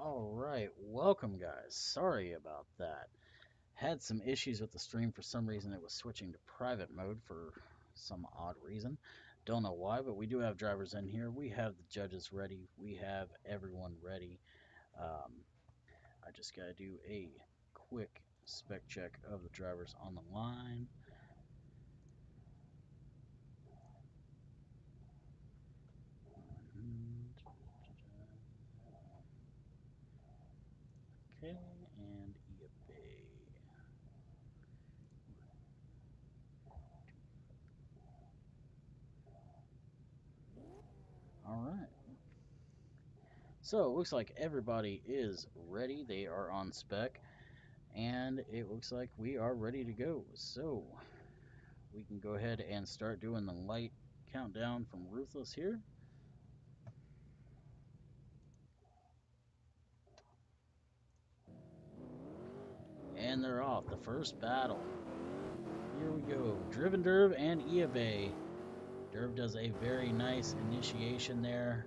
All right, welcome guys. Sorry about that. Had some issues with the stream for some reason. It was switching to private mode for some odd reason. Don't know why, but we do have drivers in here. We have the judges ready. We have everyone ready. Um, I just gotta do a quick spec check of the drivers on the line. Okay, and eBay. All right. So it looks like everybody is ready. They are on spec, and it looks like we are ready to go. So we can go ahead and start doing the light countdown from Ruthless here. And they're off. The first battle. Here we go. Driven Derv and eBay. Derv does a very nice initiation there.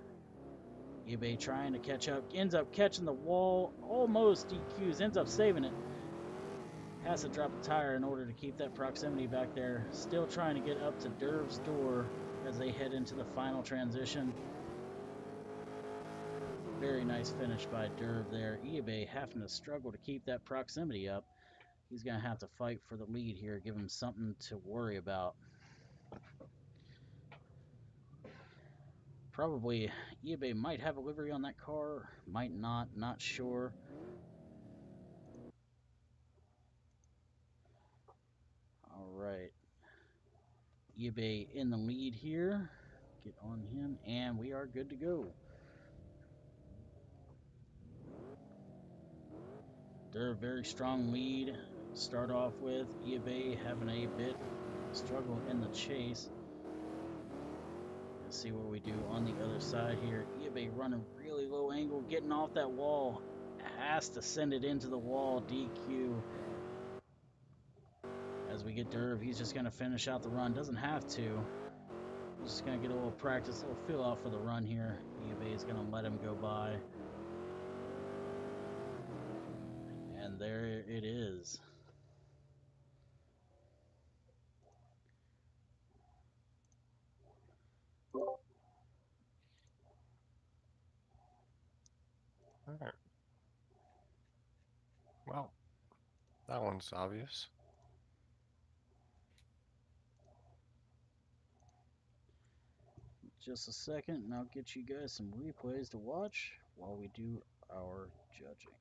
eBay trying to catch up. Ends up catching the wall. Almost DQs. Ends up saving it. Has to drop a tire in order to keep that proximity back there. Still trying to get up to Derv's door as they head into the final transition. Very nice finish by Derv there. eBay having to struggle to keep that proximity up. He's going to have to fight for the lead here, give him something to worry about. Probably eBay might have a livery on that car, might not sure. All right. eBay in the lead here. Get on him, and we are good to go. They're a very strong lead. Start off with eBay having a bit struggle in the chase. Let's see what we do on the other side here. eBay running really low angle, getting off that wall. Has to send it into the wall. DQ. As we get Derv, he's just going to finish out the run. Doesn't have to. He's just going to get a little practice, a little feel out for the run here. eBay is going to let him go by. And there it is. All right. Well, that one's obvious. Just a second, and I'll get you guys some replays to watch while we do our judging.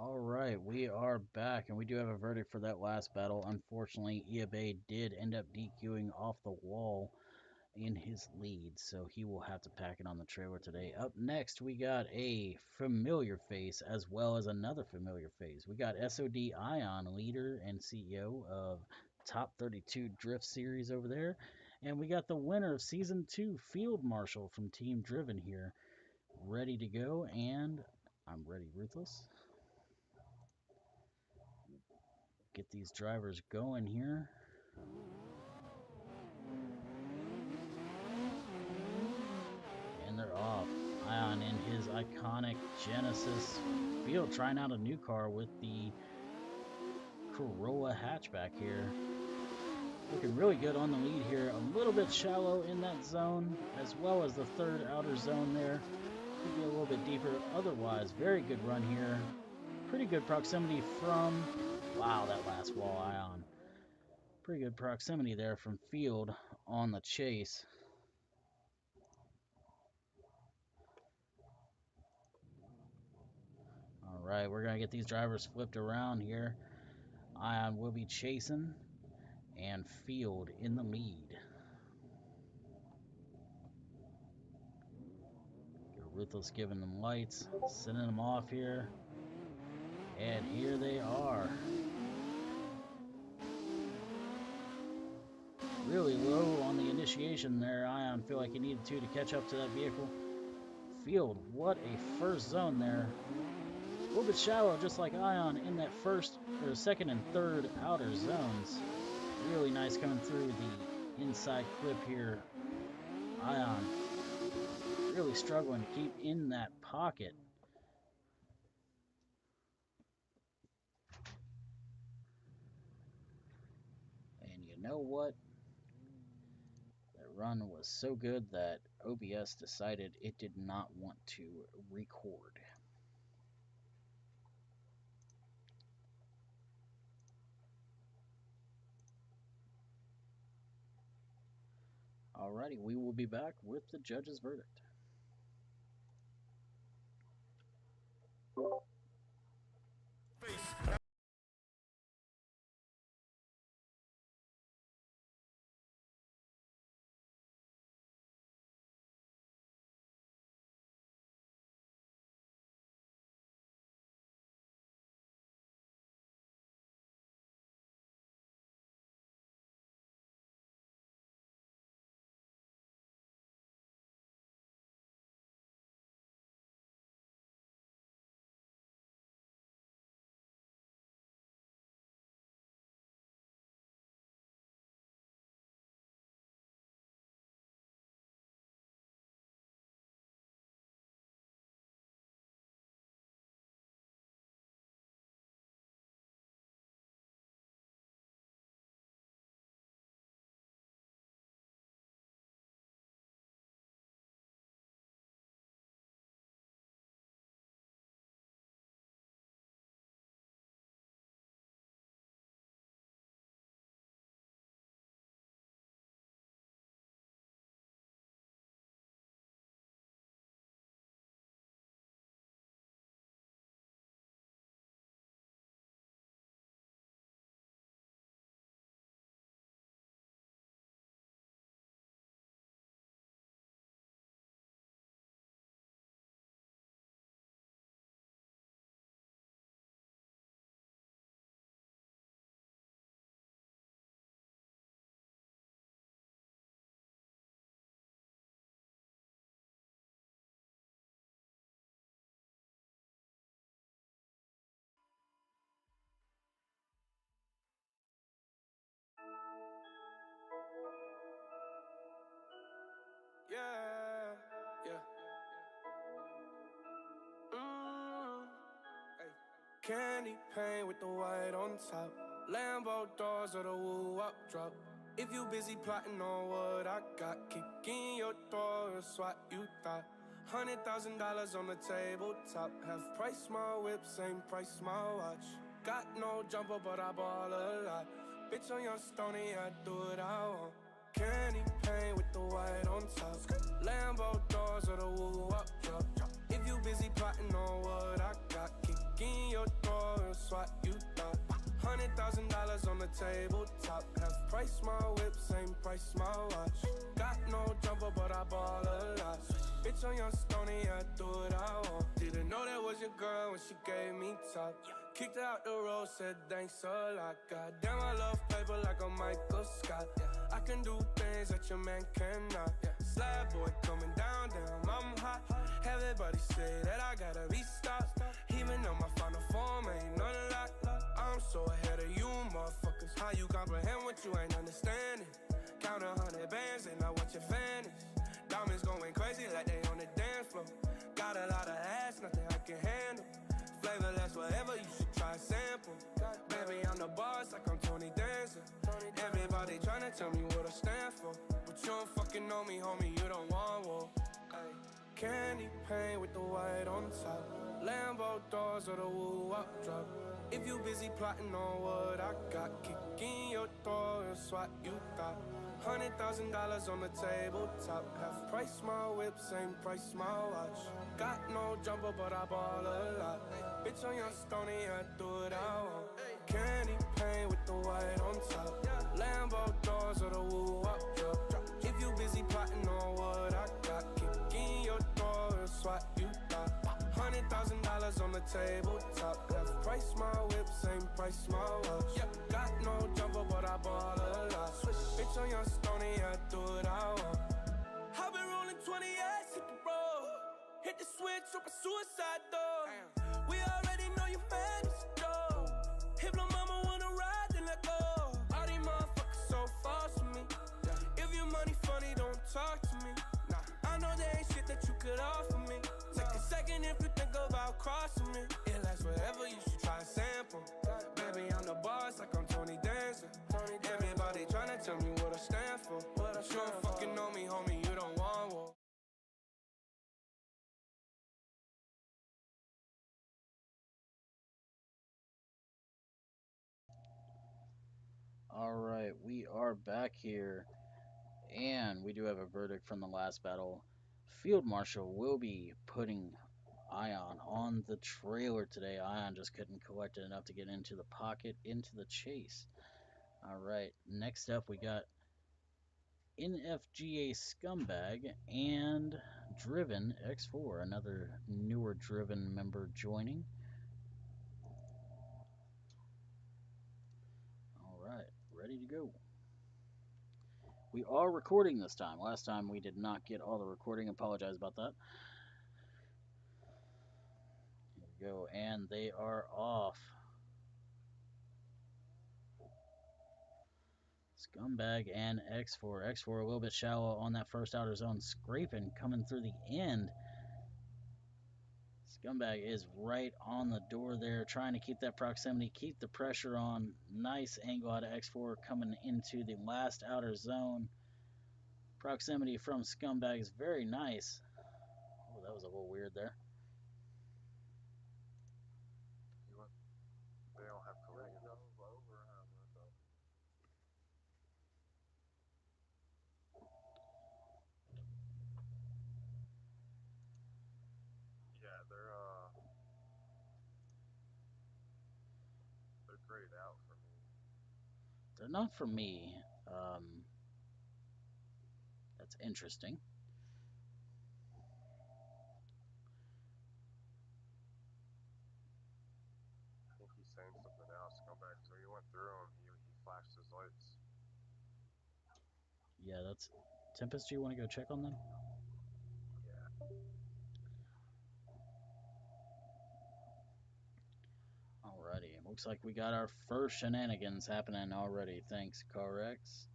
All right, we are back, and we do have a verdict for that last battle. Unfortunately, Iabay did end up DQing off the wall in his lead, so he will have to pack it on the trailer today. Up next, we got a familiar face as well as another familiar face. We got SOD Ion, leader and CEO of Top 32 Drift Series over there. And we got the winner of Season 2, Field Marshal from Team Driven here, ready to go. And I'm ready, Ruthless. Get these drivers going here. And they're off. Ion in his iconic Genesis field, trying out a new car with the Corolla hatchback here. Looking really good on the lead here. A little bit shallow in that zone, as well as the third outer zone there. Could be a little bit deeper. Otherwise, very good run here. Pretty good proximity from, wow, that last wall, Ion. Pretty good proximity there from field on the chase. All right, we're going to get these drivers flipped around here. Ion will be chasing, and Field in the lead. Ruthless giving them lights, sending them off here. And here they are. Really low on the initiation there. Ion feel like he needed to catch up to that vehicle. Field, what a first zone there. A little bit shallow, just like Ion in that first or second and third outer zones. Really nice coming through the inside clip here. Ion really struggling to keep in that pocket. And you know what? That run was so good that OBS decided it did not want to record. Alrighty, we will be back with the judge's verdict. Yeah, yeah. Hey. Candy paint with the white on top. Lambo doors or the woo up drop. If you busy plotting on what I got, kick in your door, it's what you thought. $100,000 on the tabletop. Half price my whip, same price my watch. Got no jumper, but I ball a lot. Bitch on your stony, I do what I want. Candy paint with the white on top. Lambo doors or the woo up drop. If you busy plotting on what I got, kick in your door, that's what you thought. $100,000 on the tabletop. Half price my whip, same price my watch. Got no jumper, but I ball a lot. Bitch on your stony, I do what I want. Didn't know that was your girl when she gave me top. Kicked her out the road, said thanks a lot. Goddamn, I love paper like a Michael Scott. I can do things that your man cannot. Slab boy coming down, damn, I'm hot. Everybody say that I gotta be stopped. Even though my final form ain't none of that. I'm so ahead of you, motherfuckers. How you comprehend what you ain't understanding? Count 100 bands and I watch it vanish. Diamonds going crazy like they on the dance floor. Got a lot of ass, nothing I can handle. Flavorless, whatever, you should try a sample. Baby, I'm the boss like I'm Tony Danza. Everybody tryna tell me what I stand for, but you don't fucking know me, homie, you don't want war. Ay. Candy paint with the white on top. Lambo doors or the woo-wop drop. If you busy plotting on what I got, kick in your door, that's what you thought. $100,000 on the tabletop. Half price my whip, same price my watch. Got no jumper, but I ball a lot. Bitch on your stony, I do what I want. Candy paint with the white on top. Lambo doors or the woo-wop drop. If you busy plotting on what I got, kick in your door, that's what you thought. $100,000 on the tabletop. Half price my whip, same price my watch. Got no jumper, but I ball a lot. Bitch on your stony, I do what I want. I've been rolling 28, hit the road. Hit the switch, up a suicide door. We already know you mad as a dog. If no mama wanna ride, then let go. All these motherfuckers so false to me. If your money funny, don't talk to me. I know there ain't shit that you could offer me. Take a second if you think about crossing me. It lasts forever, you should try a sample. Baby, I'm the boss like I'm Tony Danza. Everybody tryna tell me what I stand for, but you don't fucking know me, homie, you don't want war. All right, we are back here, and we do have a verdict from the last battle. Field Marshal will be putting Ion on the trailer today. Ion just couldn't collect it enough to get into the pocket, into the chase. All right, next up we got NFGA Scumbag and Driven X4, another newer Driven member joining. All right, ready to go. We are recording this time. Last time we did not get all the recording. Apologize about that. Here we go, and they are off. Scumbag and X4. X4 a little bit shallow on that first outer zone, scraping, coming through the end. Scumbag is right on the door there, trying to keep that proximity, keep the pressure on. Nice angle out of X4 coming into the last outer zone. Proximity from Scumbag is very nice. Oh, that was a little weird there. They don't have collision. Yeah, they're grayed out for me. They're not for me. That's interesting. I think he's saying something else. Scumbag, so he went through him. He flashed his lights. Yeah, that's Tempest. Do you want to go check on them? Yeah. Alrighty, looks like we got our first shenanigans happening already. Thanks, CarX.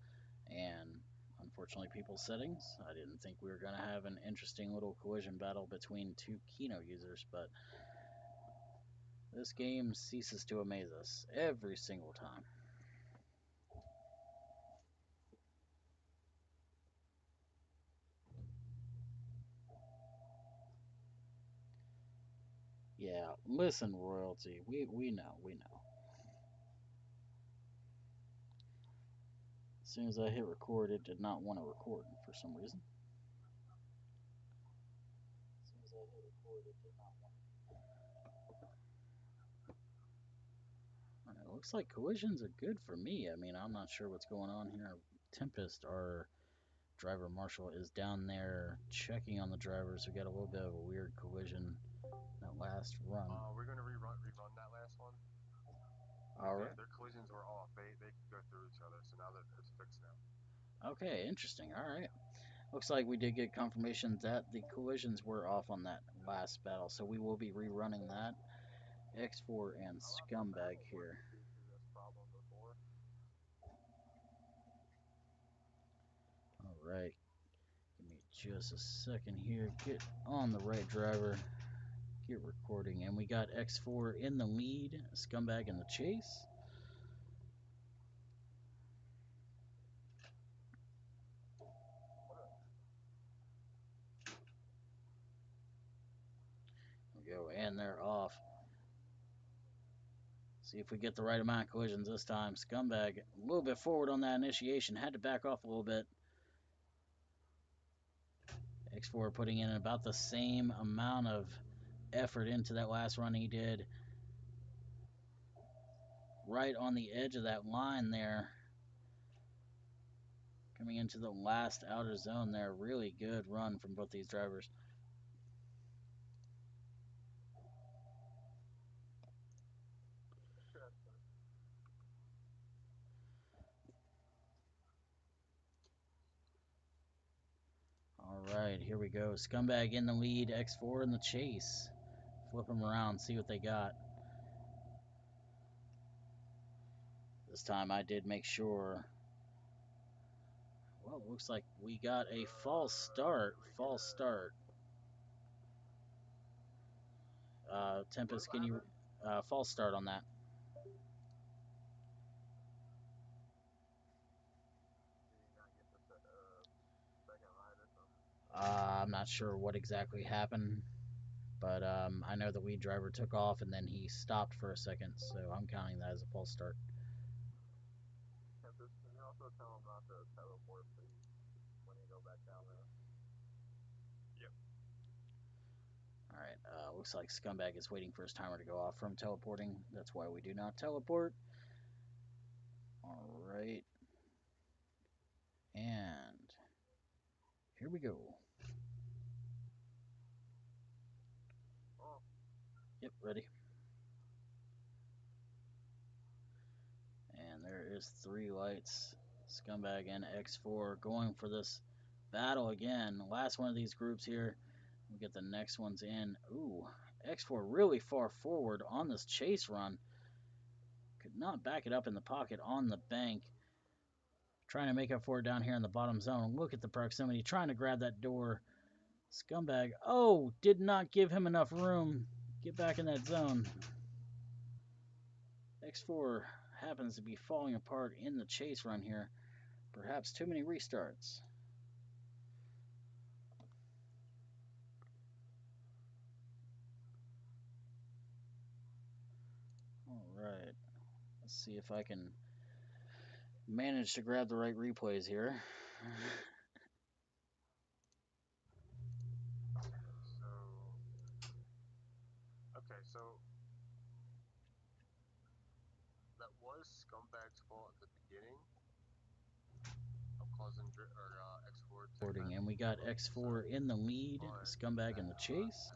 And unfortunately, people's settings. I didn't think we were going to have an interesting little collision battle between two Kino users, but this game ceases to amaze us every single time. Yeah, listen, Royalty, we know. As soon as I hit record, it did not want to record for some reason. As soon as I hit record, it did not want to. It looks like collisions are good for me. I mean, I'm not sure what's going on here. Tempest, our driver marshal, is down there checking on the drivers. We got a little bit of a weird collision that last run. We're gonna rerun that last one. All right. Their collisions were off. They could go through each other, so now that it's fixed now. Okay, interesting. All right. Looks like we did get confirmation that the collisions were off on that last battle, so we will be rerunning that. X4 and Scumbag here. This problem before. All right. Give me just a second here. Get on the right driver. Get recording. And we got X4 in the lead, Scumbag in the chase. There we go. And they're off. See if we get the right amount of collisions this time. Scumbag a little bit forward on that initiation. Had to back off a little bit. X4 putting in about the same amount of effort into that last run he did. Right on the edge of that line there. Coming into the last outer zone there. Really good run from both these drivers. All right, here we go. Scumbag in the lead, X4 in the chase. Flip them around, see what they got. This time I did make sure. Well, it looks like we got a false start. False start. Tempest, can you false start on that? I'm not sure what exactly happened, but I know the lead driver took off and then he stopped for a second, so I'm counting that as a false start. Tempest, can you also tell them not to teleport, please, when you go back down there? Yep. All right, looks like Scumbag is waiting for his timer to go off from teleporting. That's why we do not teleport. All right. And here we go. Oh. Yep, ready. And there is 3 lights. Scumbag and X4 going for this battle again. Last one of these groups here. We'll get the next ones in. Ooh, X4 really far forward on this chase run. Could not back it up in the pocket on the bank. Trying to make up for it down here in the bottom zone. Look at the proximity. Trying to grab that door. Scumbag. Oh, did not give him enough room. Get back in that zone. X4 happens to be falling apart in the chase run here. Perhaps too many restarts. All right. Let's see if I can manage to grab the right replays here. So that was Scumbag's fault at the beginning of causing X4 to And we got X4 in the lead, Scumbag in the chase.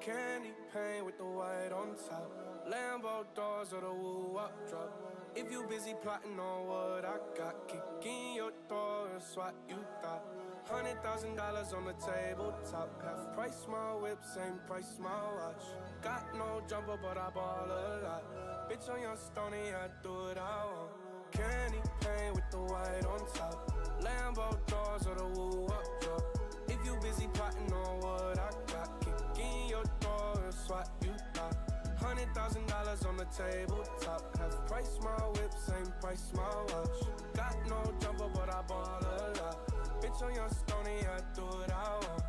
Candy paint with the white on top. Lambo doors or the woo up drop. If you busy plotting on what I got, kick in your door and swat you thought. $100,000 on the tabletop. Half price my whip, same price my watch. Got no jumper, but I ball a lot. Bitch on your stony, I do what I want. Candy paint with the white on top. Lambo doors or the woo up drop. If you busy plotting on what I got, kick in your door and swat you thought. $100,000 on the tabletop. Half price my whip, same price my watch. Got no jumper, but I ball a lot. Bitch on your stony, I do what I want.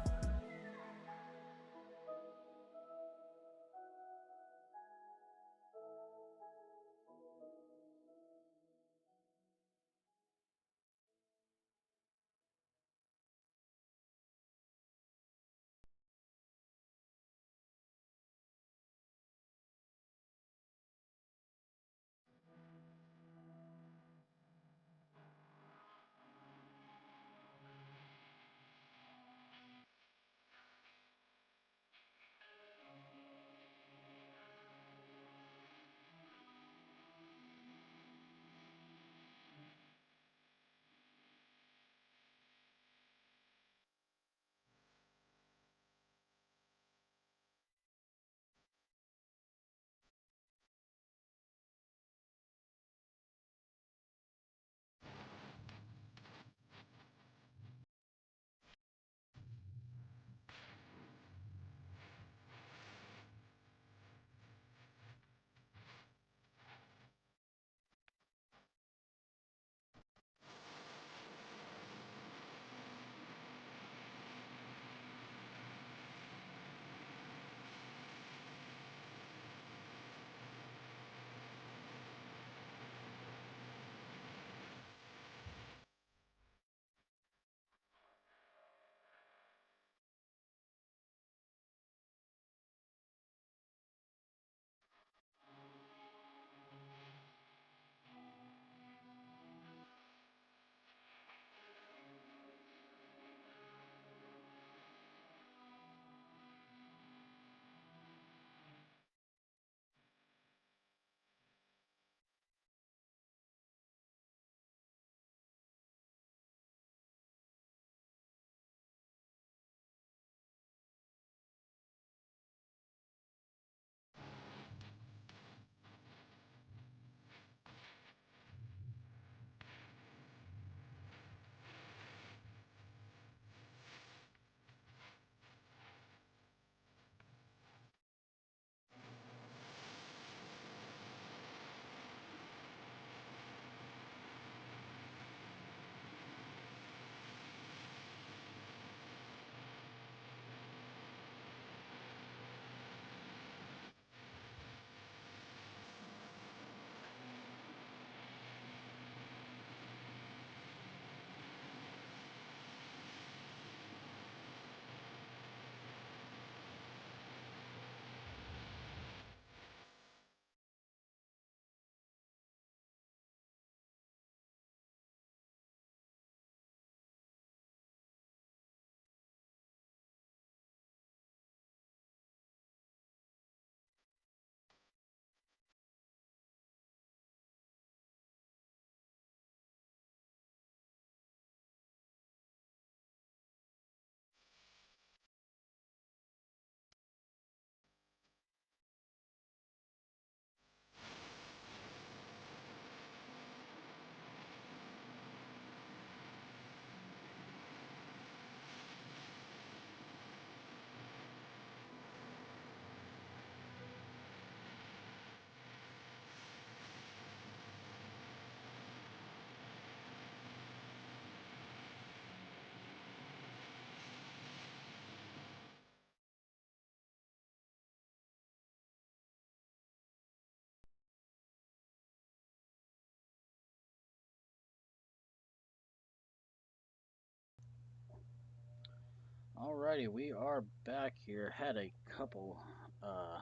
Alrighty, we are back here. Had a couple uh,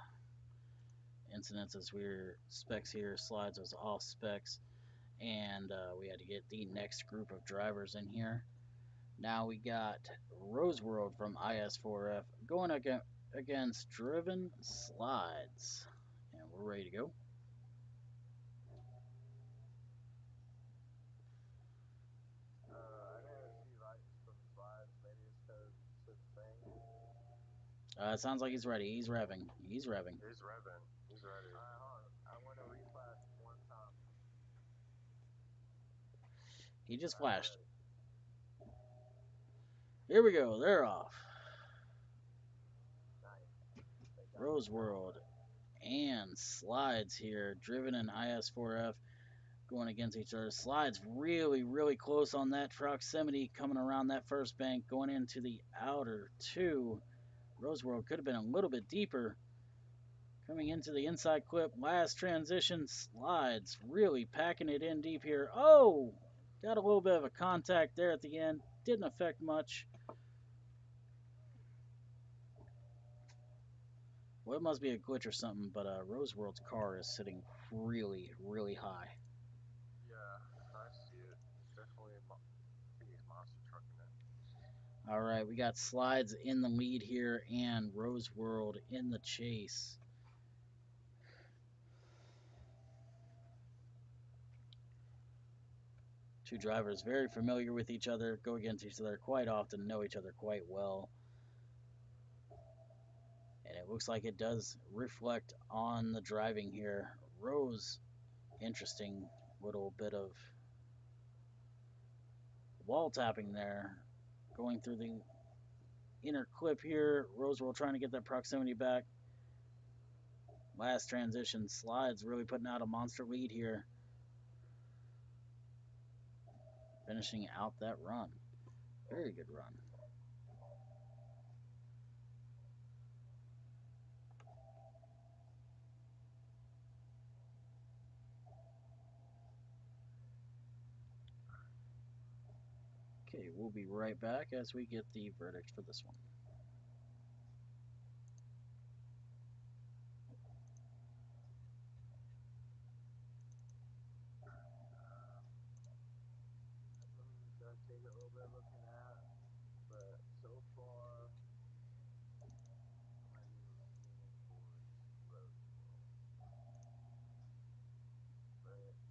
incidences. Specs here, slides was off specs, and we had to get the next group of drivers in here. Now we got Rose World from IS4F going against Driven Slides, and we're ready to go. I didn't see lights from slides. Maybe it's because it's his thing. It sounds like he's ready. He's revving. He's revving. He's revving. He's ready. Alright, hold on. I want to reflash one time. He just Alright, flashed. ready. Here we go. They're off. Nice. They got Rose the count World right. and Slides here. Driven and IS4F going against each other. Slides really, really close on that proximity coming around that first bank, going into the outer two. Rose World could have been a little bit deeper. Coming into the inside clip, last transition, Slides really packing it in deep here. Oh, got a little bit of a contact there at the end. Didn't affect much. Well, it must be a glitch or something, but Rose World's car is sitting really, really high. Yeah, I see it. It's definitely I think he's monster trucking it. All right, we got Slides in the lead here and Rose World in the chase. Two drivers very familiar with each other, go against each other quite often, know each other quite well. And it looks like it does reflect on the driving here. Rose, interesting little bit of wall tapping there. Going through the inner clip here. Rosewell trying to get that proximity back. Last transition, Slides really putting out a monster lead here. Finishing out that run. Very good run. Okay, we'll be right back as we get the verdict for this one. It does take a little bit of looking at, but so far, I might be leaning towards Rose World. But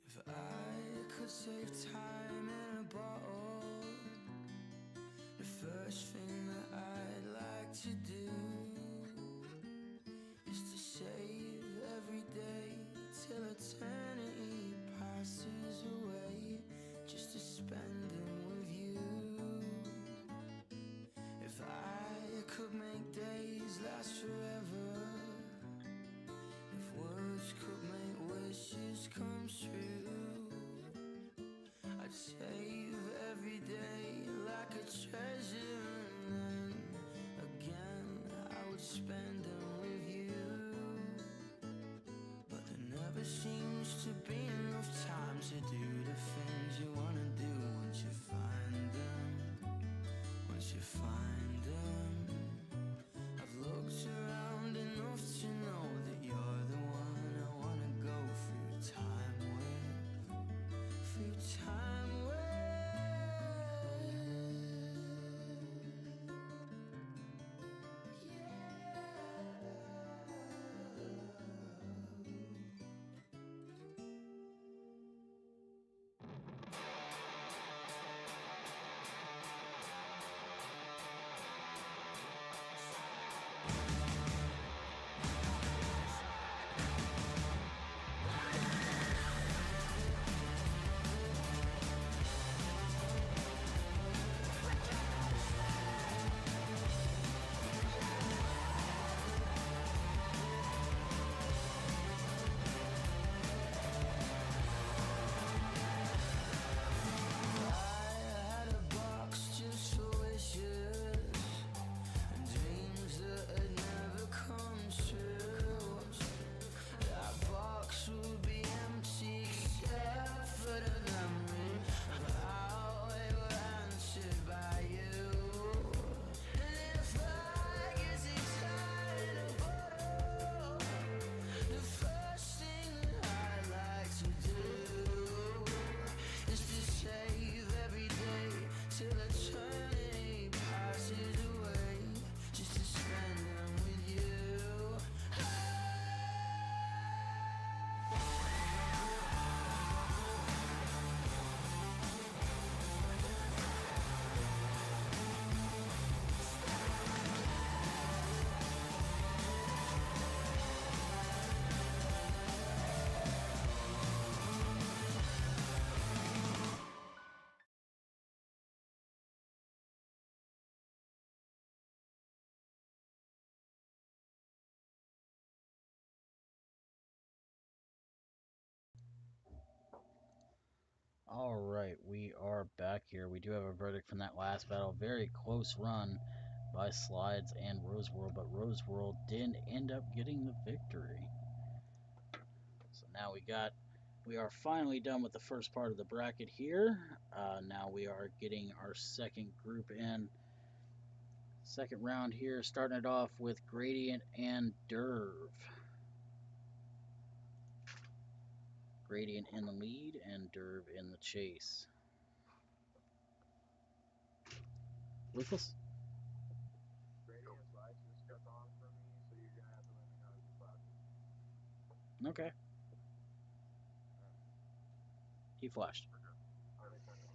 If I could save time in a bottle, the first thing that I'd like to do is to save every day till eternity passes away, just to spend them with you. If I could make days last forever, if words could make wishes come true, I'd save every day like a treasure, and then again I would spend them with you. But there never seems to be enough time to do the things you wanna do once you find them. Once you find them, I've looked around enough to know that you're All right, we are back here. We do have a verdict from that last battle. Very close run by Slides and Roseworld, but Roseworld did end up getting the victory. So now we are finally done with the first part of the bracket here. Now we are getting our second group in. Second round here, starting it off with Gradient and Derv. Gradient in the lead and Derv in the chase. Ruthless? Gradient's lights just stuck on for me, so you're gonna have to let me know if you flash it. Okay. He flashed. Okay, turn it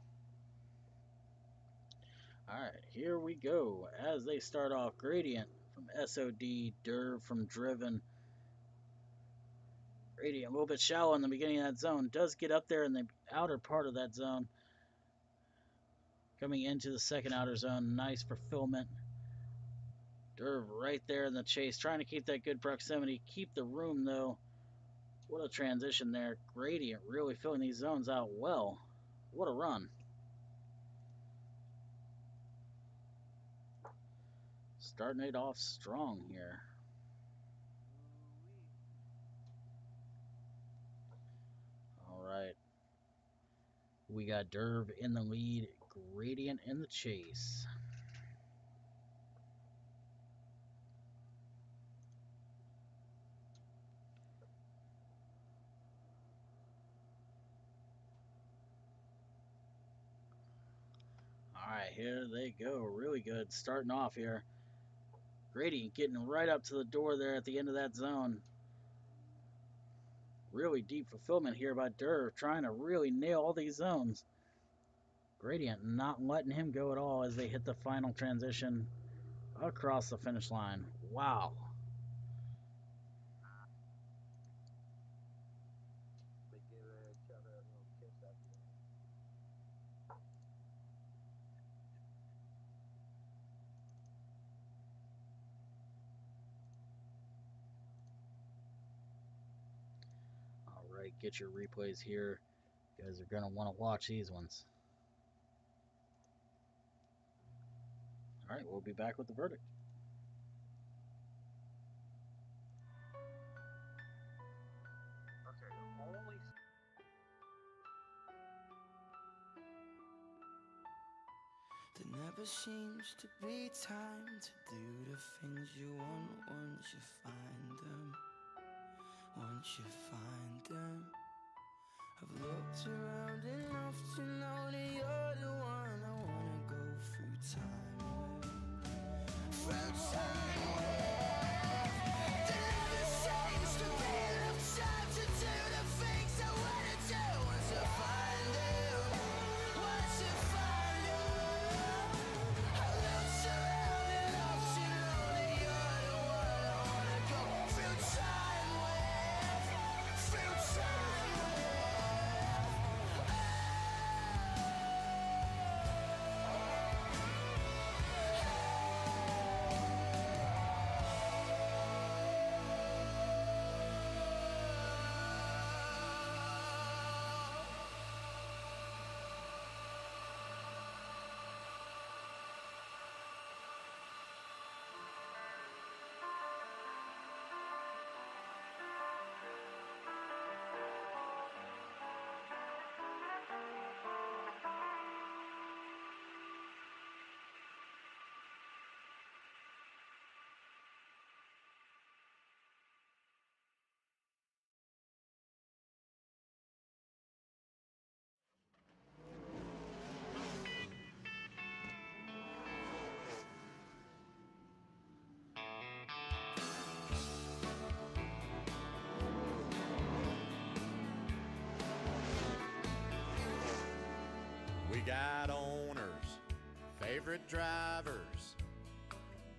on. Alright, here we go. As they start off, Gradient from SOD, Derv from Driven. Gradient a little bit shallow in the beginning of that zone. Does get up there in the outer part of that zone. Coming into the second outer zone. Nice fulfillment. Derv right there in the chase. Trying to keep that good proximity. Keep the room, though. What a transition there. Gradient really filling these zones out well. What a run. Starting it off strong here. All right. We got Derv in the lead, Gradient in the chase. All right, here they go. Really good. Starting off here. Gradient getting right up to the door there at the end of that zone. Really deep fulfillment here by Derv, trying to really nail all these zones. Gradient not letting him go at all as they hit the final transition across the finish line. Wow. They give each other a little kiss at the end. All right, get your replays here. You guys are going to want to watch these ones. All right, we'll be back with the verdict. Okay, the only There never seems to be time to do the things you want once you find them. Once you find them, I've looked around enough to know that you're the one I wanna go through time with. Through time with. There never seems to be enough time to do the things I wanna do once I find them. Once I find them, I looked around enough to know that you're the one I wanna go through time with. Through time with. We got owners, favorite drivers.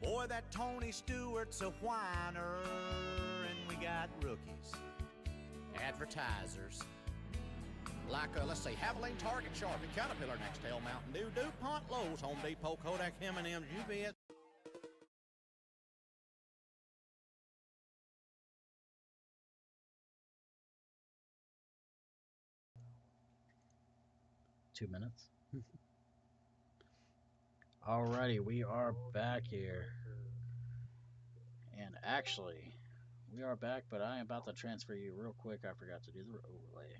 Boy, that Tony Stewart's a whiner. And we got rookies, advertisers. Like, let's say, Havoline, Target, Sharpie, Caterpillar, Nextel, Mountain Dew, DuPont, Lowe's, Home Depot, Kodak, M&M's, UBS. 2 minutes. Alrighty, we are back here. And actually, we are back, but I am about to transfer you real quick. I forgot to do the overlay.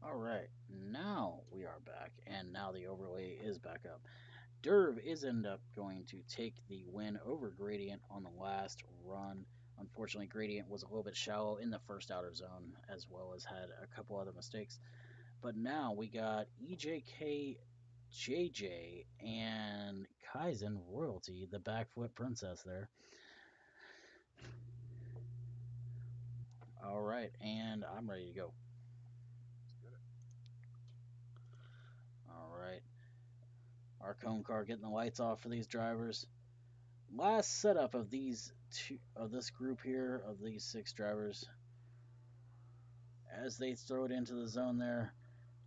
Alright, now we are back, and now the overlay is back up. Derv is end up going to take the win over Gradient on the last run. Unfortunately, Gradient was a little bit shallow in the first outer zone, as well as had a couple other mistakes. But now we got EJK, JJ, and Kaizen Royalty, the backflip princess there. All right, and I'm ready to go. All right. Our cone car getting the lights off for these drivers. Last setup of this group here, of these 6 drivers. As they throw it into the zone there,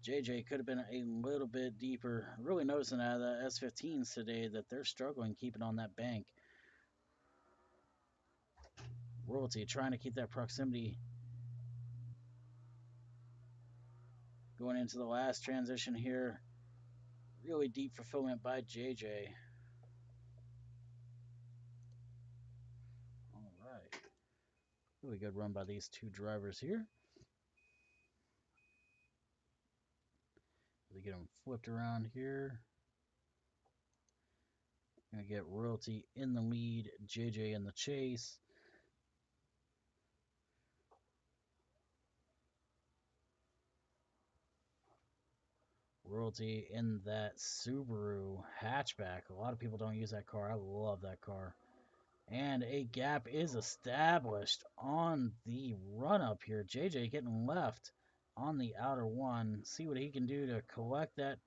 JJ could have been a little bit deeper. Really noticing out of the S15s today that they're struggling keeping on that bank. Royalty trying to keep that proximity. Going into the last transition here. Really deep fulfillment by JJ. All right. Really good run by these 2 drivers here. They get them flipped around here. Gonna get Royalty in the lead, JJ in the chase. Royalty in that Subaru hatchback. A lot of people don't use that car. I love that car. And a gap is established on the run up here. JJ getting left on the outer one. See what he can do to collect that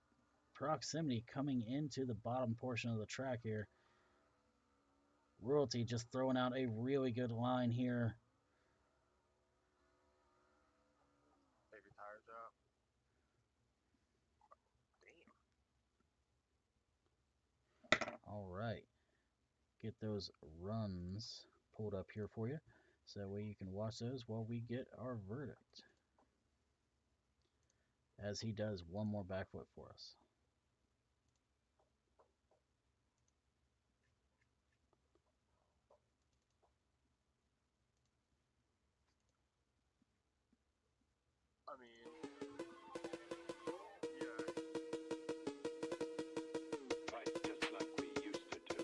proximity coming into the bottom portion of the track here. Royalty just throwing out a really good line here. Take your tires out. Damn. All right. Get those runs pulled up here for you. So that way you can watch those while we get our verdict. As he does one more backflip for us. I mean, yeah. Fight just like we used to do.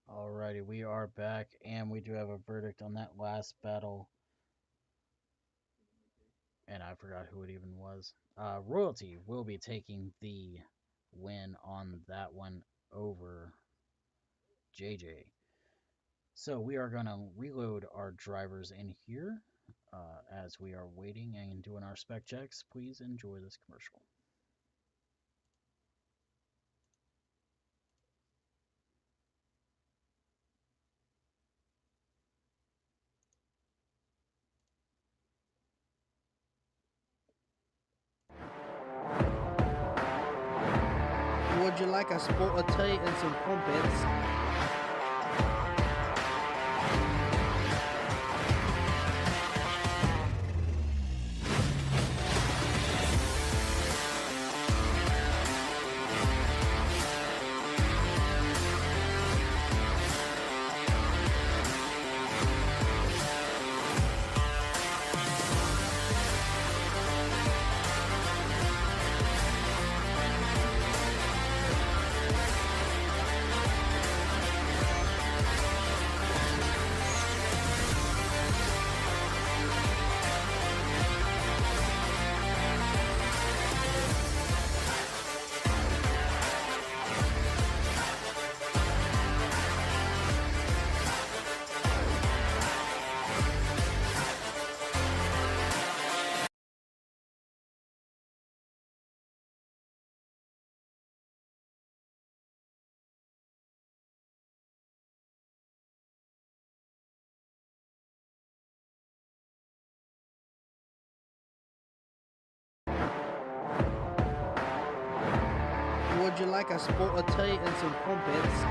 Alrighty, we are back, and we do have a verdict on that last battle. And I forgot who it even was. Royalty will be taking the win on that one over JJ. So we are going to reload our drivers in here as we are waiting and doing our spec checks. Please enjoy this commercial. Would you like a spot of tea and some crumpets? Would you like a spot of tea and some crumpets?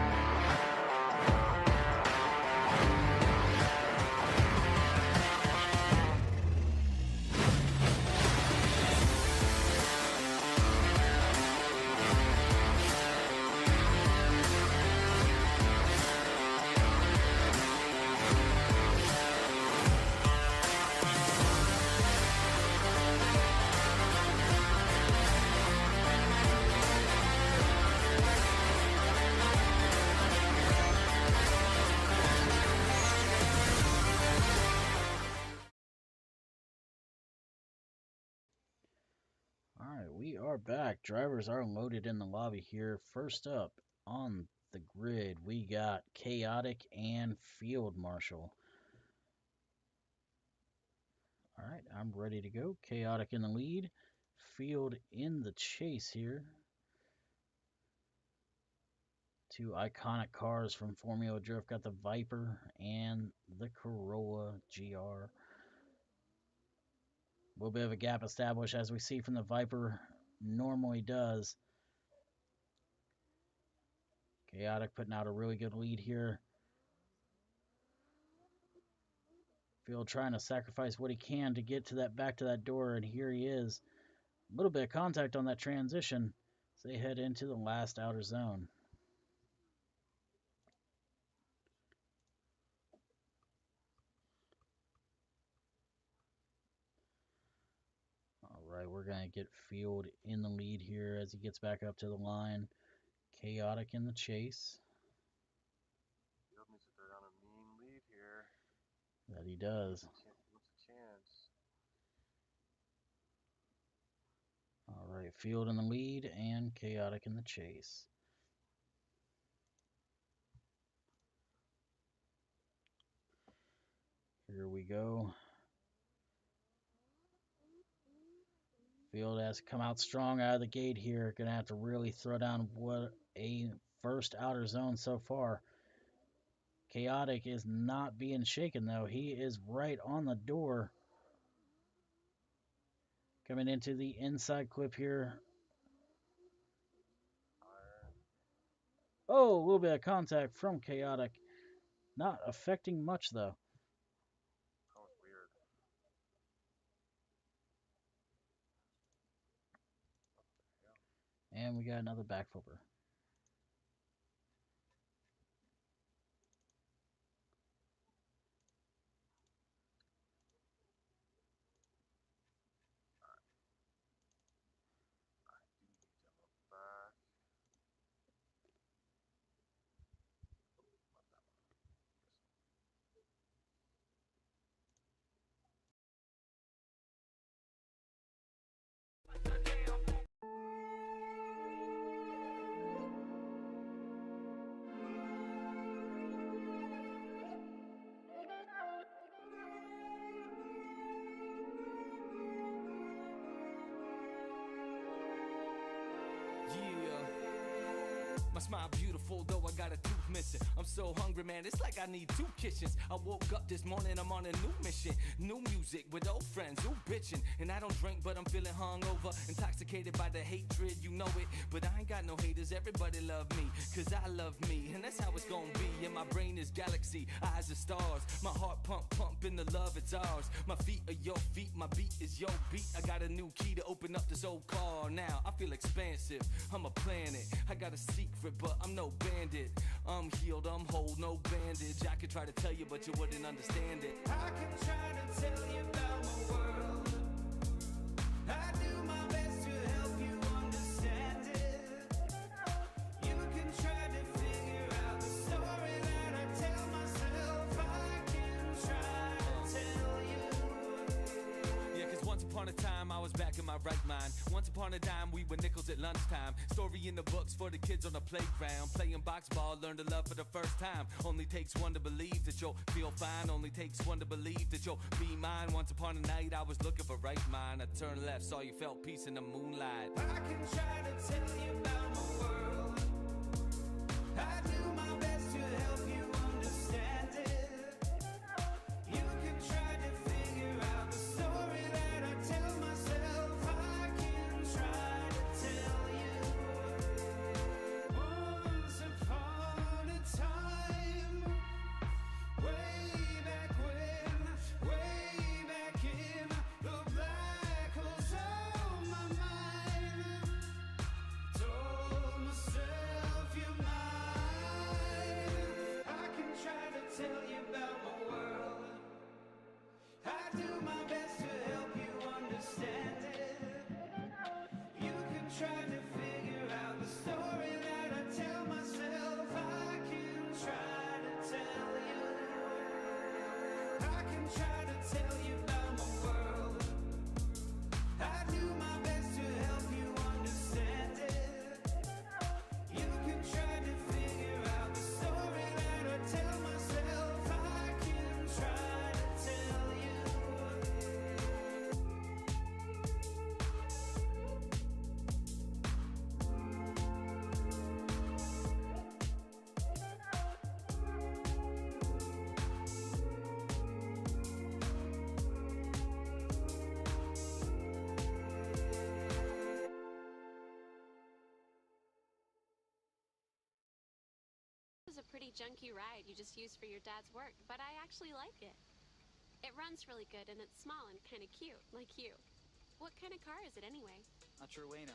Alright, we are back. Drivers are loaded in the lobby here. First up on the grid, we got Chaotic and Field Marshal. Alright, I'm ready to go. Chaotic in the lead, Field in the chase here. Two iconic cars from Formula Drift. Got the Viper and the Corolla GR. A little bit of a gap established, as we see from the Viper normally does. Chaotic putting out a really good lead here. Field trying to sacrifice what he can to get to that back to that door, and here he is. A little bit of contact on that transition as they head into the last outer zone. All right, we're going to get Field in the lead here as he gets back up to the line. Chaotic in the chase. Field needs to throw down a mean lead here. That he does. What's a chance? All right, Field in the lead and Chaotic in the chase. Here we go. Field has come out strong out of the gate here. Going to have to really throw down what a first outer zone so far. Chaotic is not being shaken, though. He is right on the door. Coming into the inside clip here. Oh, a little bit of contact from Chaotic. Not affecting much, though. That was weird. And we got another back flipper. My smile beautiful, though I got a tooth missing. I'm so hungry, man, it's like I need 2 kitchens. I woke up this morning, I'm on a new mission. New music with old friends, who bitching. And I don't drink, but I'm feeling hungover. Intoxicated by the hatred, you know it. But I ain't got no haters, everybody love me. Cause I love me, and that's how it's gonna be. And my brain is galaxy, eyes are stars. My heart pump, in the love, it's ours. My feet are your feet, my beat is your beat. I got a new key to open up this old car now. I feel expansive, I'm a planet. I got a secret, but I'm no bandit. I'm healed, I'm whole, no bandage. I could try to tell you, but you wouldn't understand it. I can try to tell you about my world. I do my best to help you understand it. You can try to figure out the story that I tell myself. I can try to tell you. Yeah, cause once upon a time I was back in my right mind. Once upon a time we were nickels at lunchtime. Story in the books for the kids on the playground. Playing box ball, learn to love for the first time. Only takes one to believe that you'll feel fine. Only takes one to believe that you'll be mine. Once upon a night I was looking for right mind. I turned left, saw you felt peace in the moonlight. I can try to tell you about my world. I do my best to help you understand it. You can try to figure out the story that I tell myself. I can try to tell you. Once upon a time, way back when, way back in the black holes of my mind, told myself you're mine. I can try to tell you about my world. I do my best to help you understand it. You can try to figure out the story that I tell myself. I can try to tell you. I can try to tell you about my world. I do my best to help you understand it. You can try to figure out the story that I tell myself. I can try to tell you. This is a pretty junky ride you just use for your dad's work, but I actually like it. It runs really good and it's small and kind of cute, like you. What kind of car is it anyway? Not sure we know.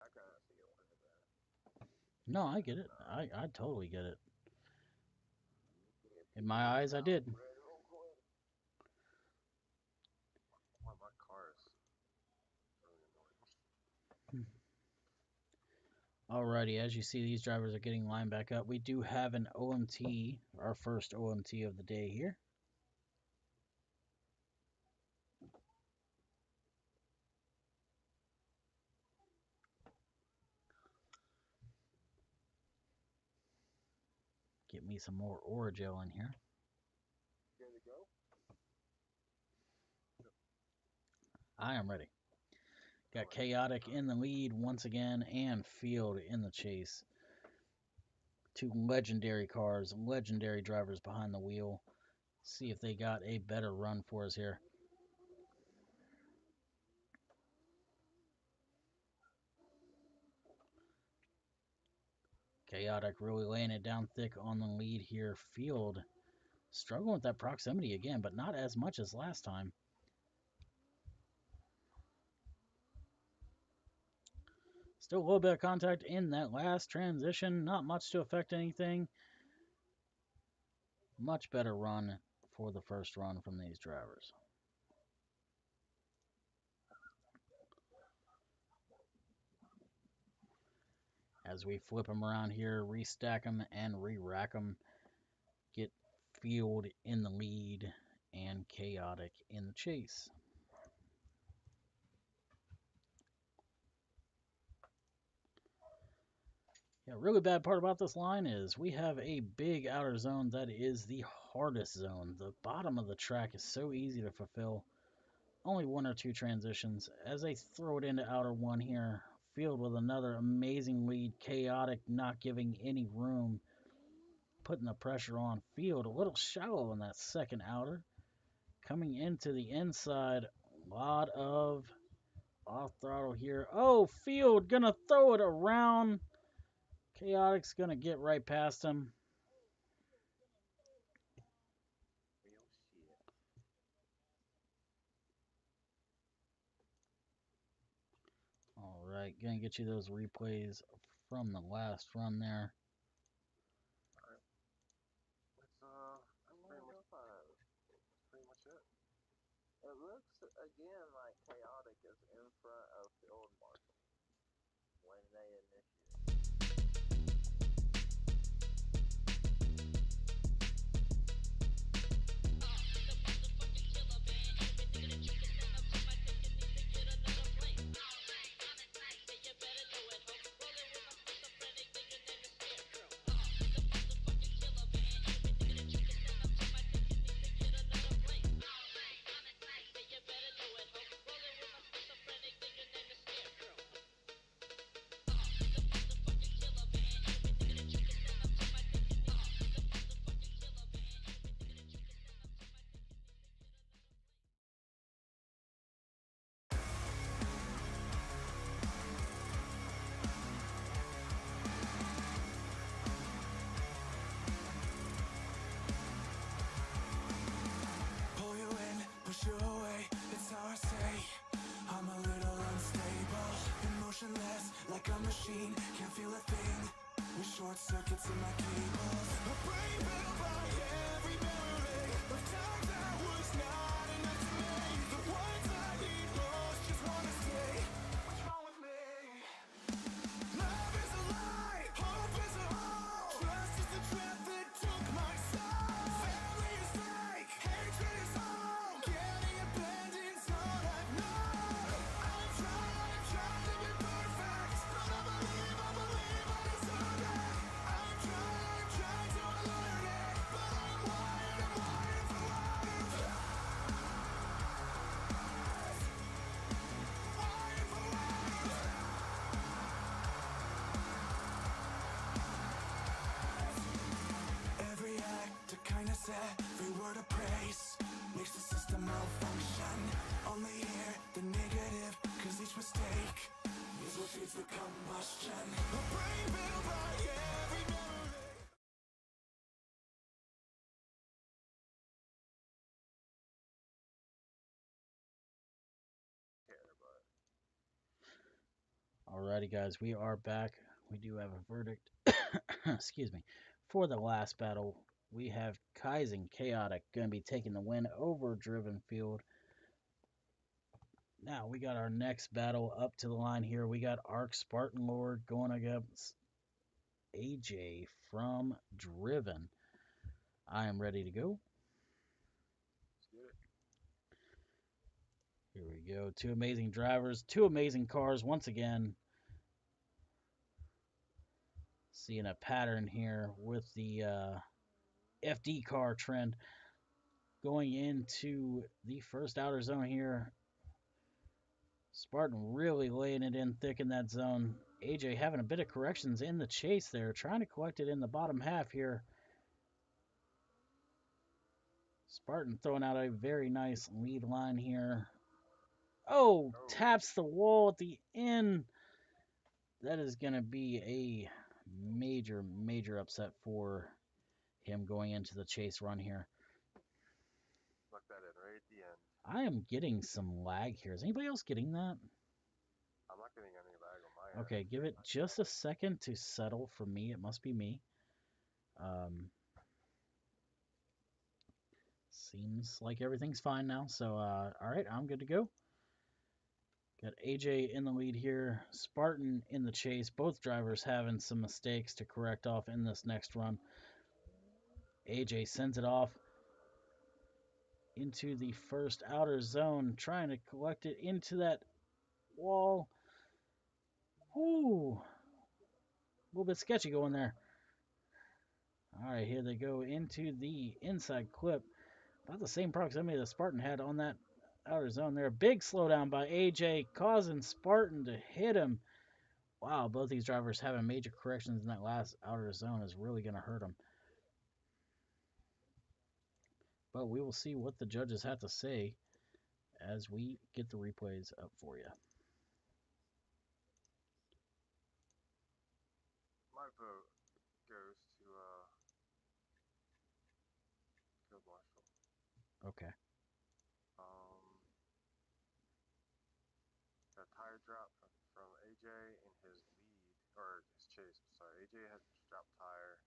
I kind of see it with that. No, I get it. I totally get it. In my eyes, I did. Wow, my car is really annoying. Alrighty, as you see, these drivers are getting lined back up. We do have an OMT, our first OMT of the day here. Get me some more Oragel in here. Ready to go? I am ready. Got Chaotic in the lead once again and Field in the chase. Two legendary cars, legendary drivers behind the wheel. See if they got a better run for us here. Chaotic really laying it down thick on the lead here. Field struggling with that proximity again, but not as much as last time. Still a little bit of contact in that last transition. Not much to affect anything. Much better run for the first run from these drivers. As we flip them around here, restack them and re-rack them, get Field in the lead and Chaotic in the chase. Yeah, really bad part about this line is we have a big outer zone that is the hardest zone. The bottom of the track is so easy to fulfill. Only one or two transitions. As they throw it into outer one here, Field with another amazing lead. Chaotic not giving any room, putting the pressure on. Field a little shallow in that second outer. Coming into the inside, a lot of off throttle here. Oh, Field gonna throw it around. Chaotic's gonna get right past him. Real shit. All right, gonna get you those replays from the last run there. That's pretty much fine. That's pretty much it. It looks again like Chaotic is in front of Field Marshal when they initiate. Pull you in, push you away, it's how I say I'm a little unstable, emotionless, like a machine, can't feel a thing, with short circuits in my cables. My brain built by every memory of times that was not enough to me. The ones I need most just wanna stay. What's wrong with me? Love is a lie, hope is a hole, trust is the trap that took my soul. Family is fake, hatred is home, getting abandoned's all I've known. I'm trying to be perfect, but I believe I deserve it. I'm trying to learn it, but I'm wired for life. Wired for life. Every act of kindness, every word of praise makes the system malfunction. Only hear the negative, cause each mistake is what feeds the combustion. A brain built by every memory. Alrighty, guys, we are back. We do have a verdict. Excuse me. For the last battle, we have Kaizen Chaotic going to be taking the win over Driven Field. Now we got our next battle up to the line here. We got Arc Spartan Lord going against AJ from Driven. I am ready to go. Let's get it. Here we go. Two amazing drivers, two amazing cars once again. Seeing a pattern here with the FD car trend going into the first outer zone here. Spartan really laying it in thick in that zone. AJ having a bit of corrections in the chase there, trying to collect it in the bottom half here. Spartan throwing out a very nice lead line here. Oh, taps the wall at the end. That is going to be a major, major upset for him going into the chase run here. Look that in right at the end. I am getting some lag here. Is anybody else getting that? I'm not getting any lag on my end. Okay, give it just a second to settle for me. It must be me. Seems like everything's fine now. So, all right, I'm good to go. Got AJ in the lead here. Spartan in the chase. Both drivers having some mistakes to correct off in this next run. AJ sends it off into the first outer zone, trying to collect it into that wall. Ooh, a little bit sketchy going there. All right, here they go into the inside clip. About the same proximity that Spartan had on that outer zone there. Big slowdown by AJ, causing Spartan to hit him. Wow, both these drivers having major corrections in that last outer zone is really going to hurt them. But we will see what the judges have to say as we get the replays up for you. My vote goes to Field Marshal. Okay. The tire drop from AJ in his lead, or his chase. Sorry, AJ had dropped tire.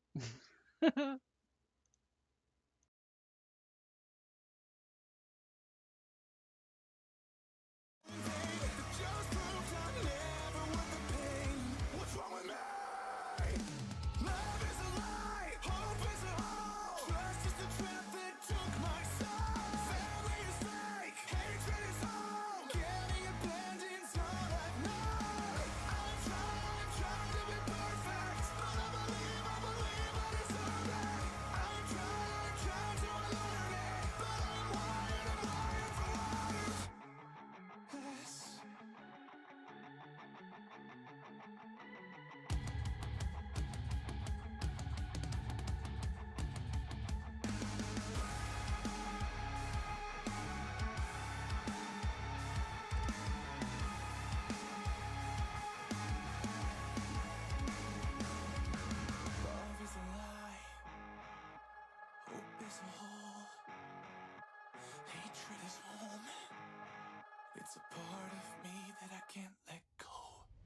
It's a part of me that I can't let go.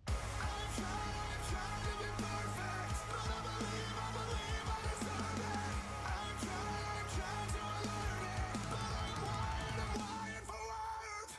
I'm trying to be perfect, but I believe I deserve it. I'm trying to learn it, but I'm wired for life.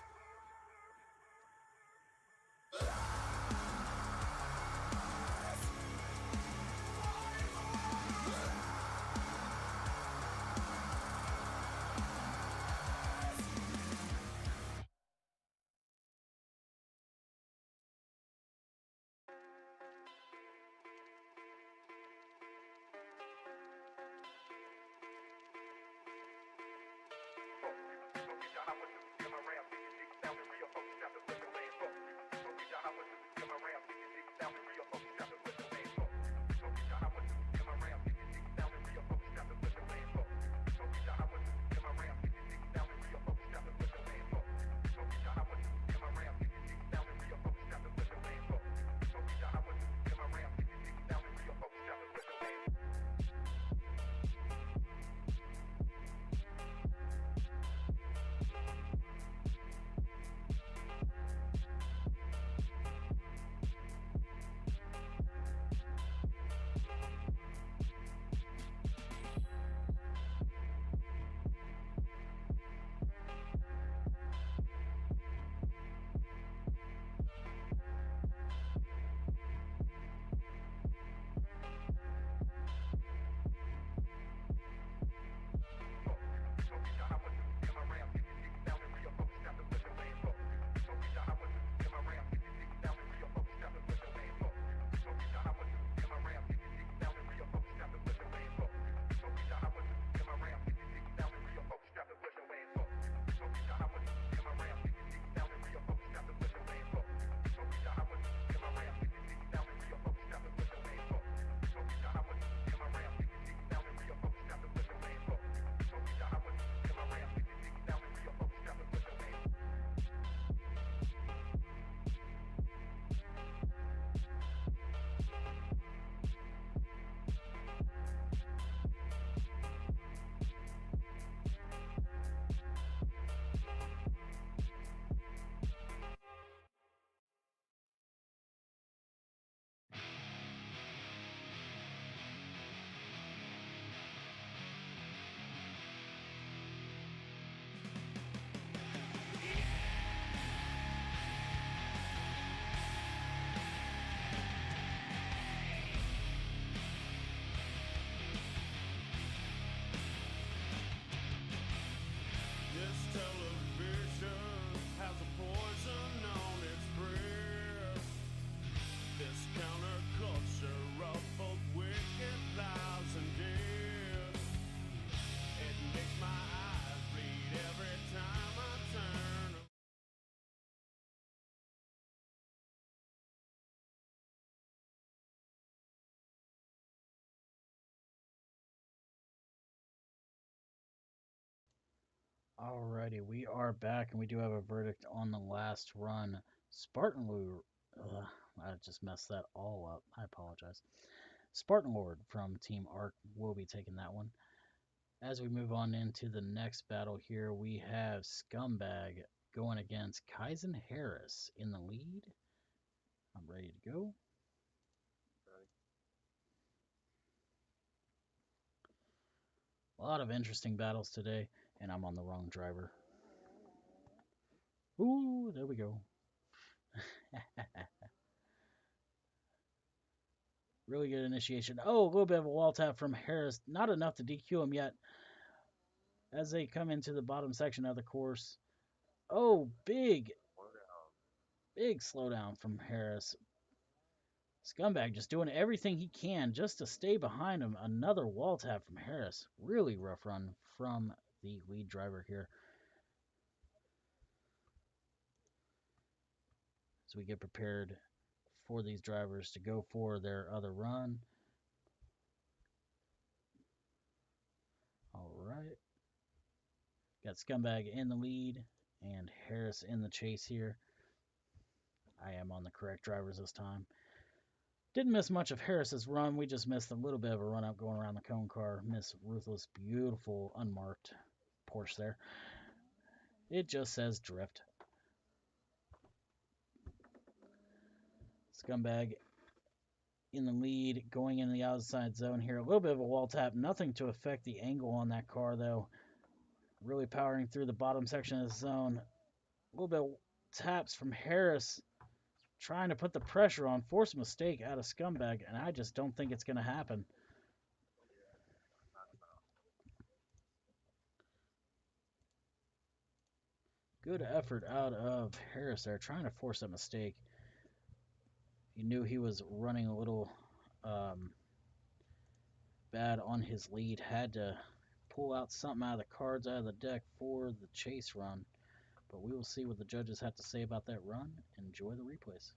Alrighty, we are back and we do have a verdict on the last run. Spartan Lord, I just messed that all up. I apologize. Spartan Lord from Team Arc will be taking that one. As we move on into the next battle here, we have Scumbag going against Kaizen Harris in the lead. I'm ready to go. A lot of interesting battles today, and I'm on the wrong driver. Ooh, there we go. Really good initiation. Oh, a little bit of a wall tap from Harris. Not enough to DQ him yet. As they come into the bottom section of the course. Oh, big slowdown from Harris. Scumbag just doing everything he can just to stay behind him. Another wall tap from Harris. Really rough run from the lead driver here. As we get prepared for these drivers to go for their other run. All right. Got Scumbag in the lead and Harris in the chase here. I am on the correct drivers this time. Didn't miss much of Harris's run. We just missed a little bit of a run up going around the cone car. Miss Ruthless, beautiful, unmarked Porsche there. It just says drift. Scumbag in the lead, going in the outside zone here. A little bit of a wall tap. Nothing to affect the angle on that car, though. Really powering through the bottom section of the zone. A little bit of taps from Harris, trying to put the pressure on, force a mistake out of Scumbag, and I just don't think it's going to happen. Good effort out of Harris there, trying to force a mistake. He knew he was running a little bad on his lead, had to pull out something out of the cards out of the deck for the chase run. But we will see what the judges have to say about that run. Enjoy the replays.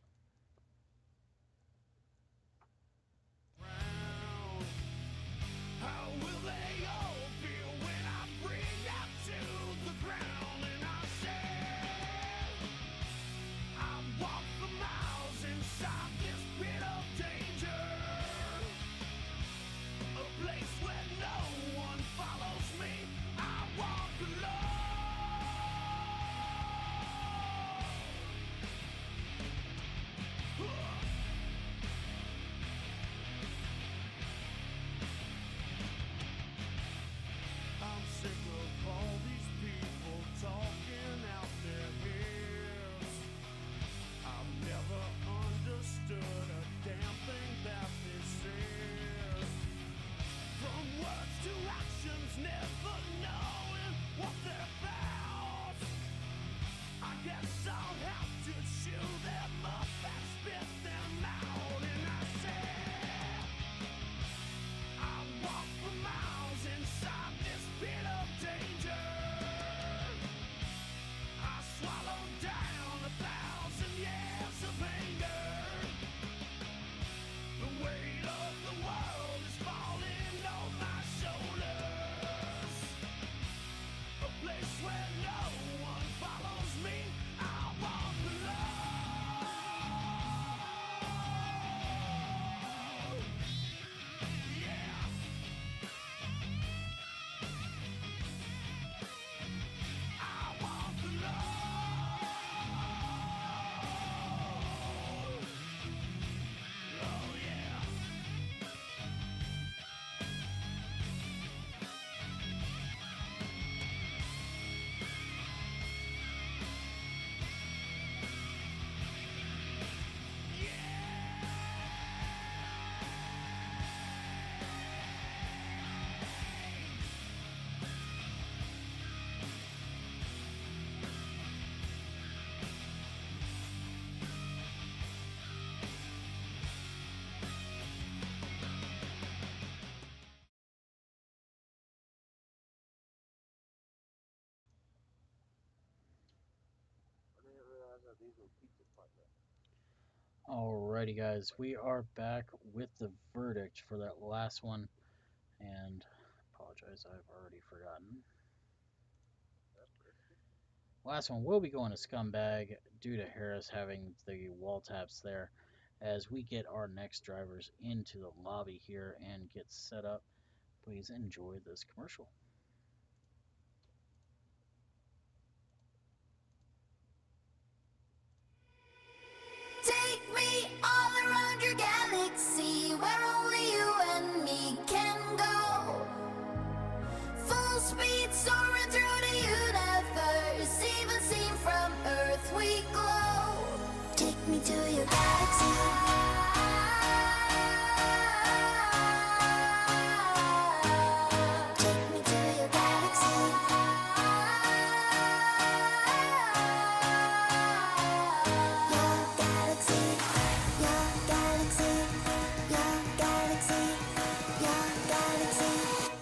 How will they all feel when I bring them to the ground and I say I walk for miles inside this pit of danger, a place where no one follows me. I walk alone. I'm sick of all these people talking out their ears. I've never understood a damn thing that they said. From words to actions, never knowing what they're about. I guess I'll have to chew them up and spit them out. And I said, I walk for miles inside this pit of danger. I swallow down 1,000 years of anger. The weight of the world is falling on my shoulders. A place where no one follows me. I walk alone. Yeah. I walk alone. Oh yeah. I didn't realize that these were pizza partners. Alrighty, guys, we are back with the verdict for that last one. And apologize, I've already forgotten. Last one will be going to Scumbag due to Harris having the wall taps there. As we get our next drivers into the lobby here and get set up, please enjoy this commercial. Take me all around your galaxy where only you and me can go. Full speed soaring through the universe, even seen from Earth we glow. Take me to your galaxy. Take me to your galaxy. Your galaxy, your galaxy, your galaxy, your galaxy.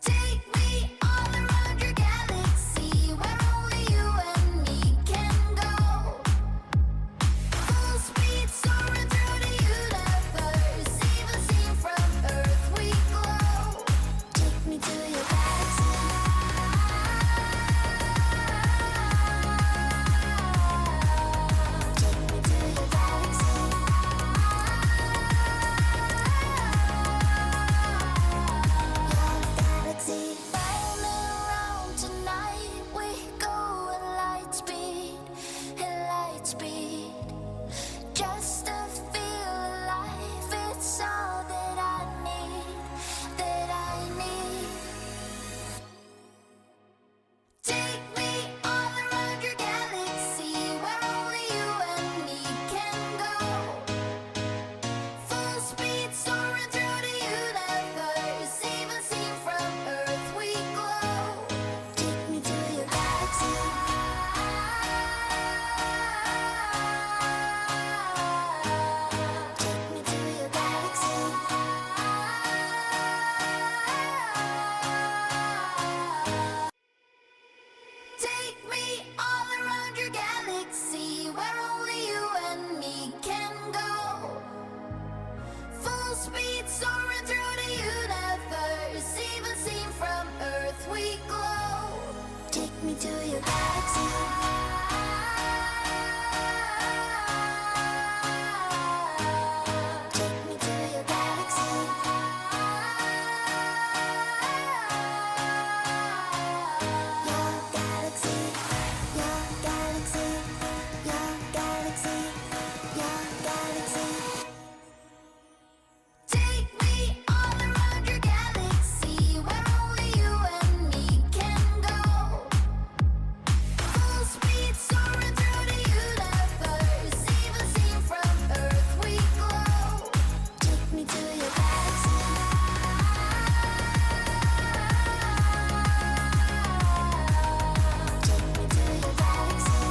Take me all around your galaxy where only you and me can go. Full speed soaring through the universe, even seen from Earth we glow. Take me to your galaxy. Take me to your galaxy. Your galaxy. Roaming around tonight, we go at light speed, just to feel alive. It's all that I need, that I need. Take me all around your galaxy where only you and me can go. Full speed soaring through the universe, even seen from Earth we glow. Take me to your galaxy. Take me to your galaxy. Take me all around your galaxy where only you and me can go. Full speed soaring through the universe, even seen from Earth we glow. Take me to your galaxy. Take me to your galaxy. Your galaxy, your galaxy, your galaxy, your galaxy. Take me all around your galaxy where only you and me can go. Full speed soaring through the universe, even seen from Earth we glow. Take me to your galaxy. Take me to your galaxy.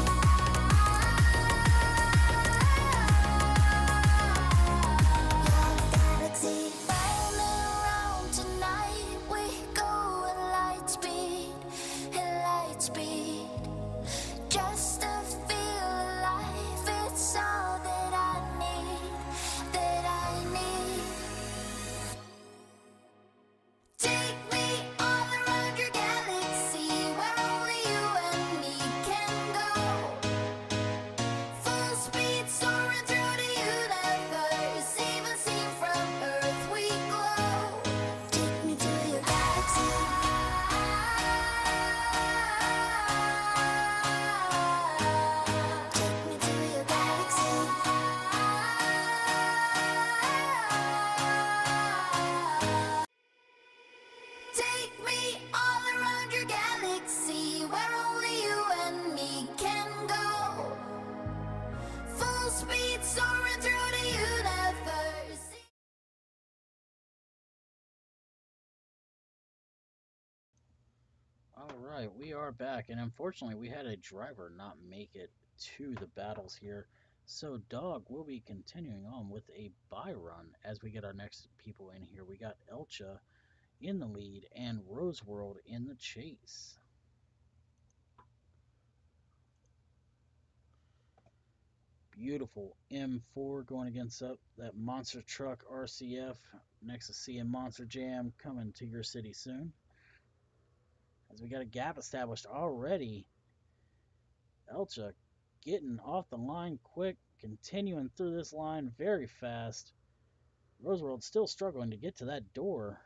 Your galaxy. Roaming around tonight, we go at light speed, just to feel alive. It's all that I need, that I need. Take me all around your galaxy where only you and me can go. Full speed soaring through the universe, even seen from Earth we glow. Take me to your galaxy. Take me to your galaxy. Take me all around your galaxy where only you and me can go. Full speed soaring through the universe. All right, we are back, and unfortunately, we had a driver not make it to the battles here. So, Dog will be continuing on with a buy run as we get our next people in here. We got Elcha in the lead and Roseworld in the chase. Beautiful M4 going against up that monster truck RCF next to seeing Monster Jam coming to your city soon. as we got a gap established already. Elcha getting off the line quick, continuing through this line very fast. Roseworld still struggling to get to that door.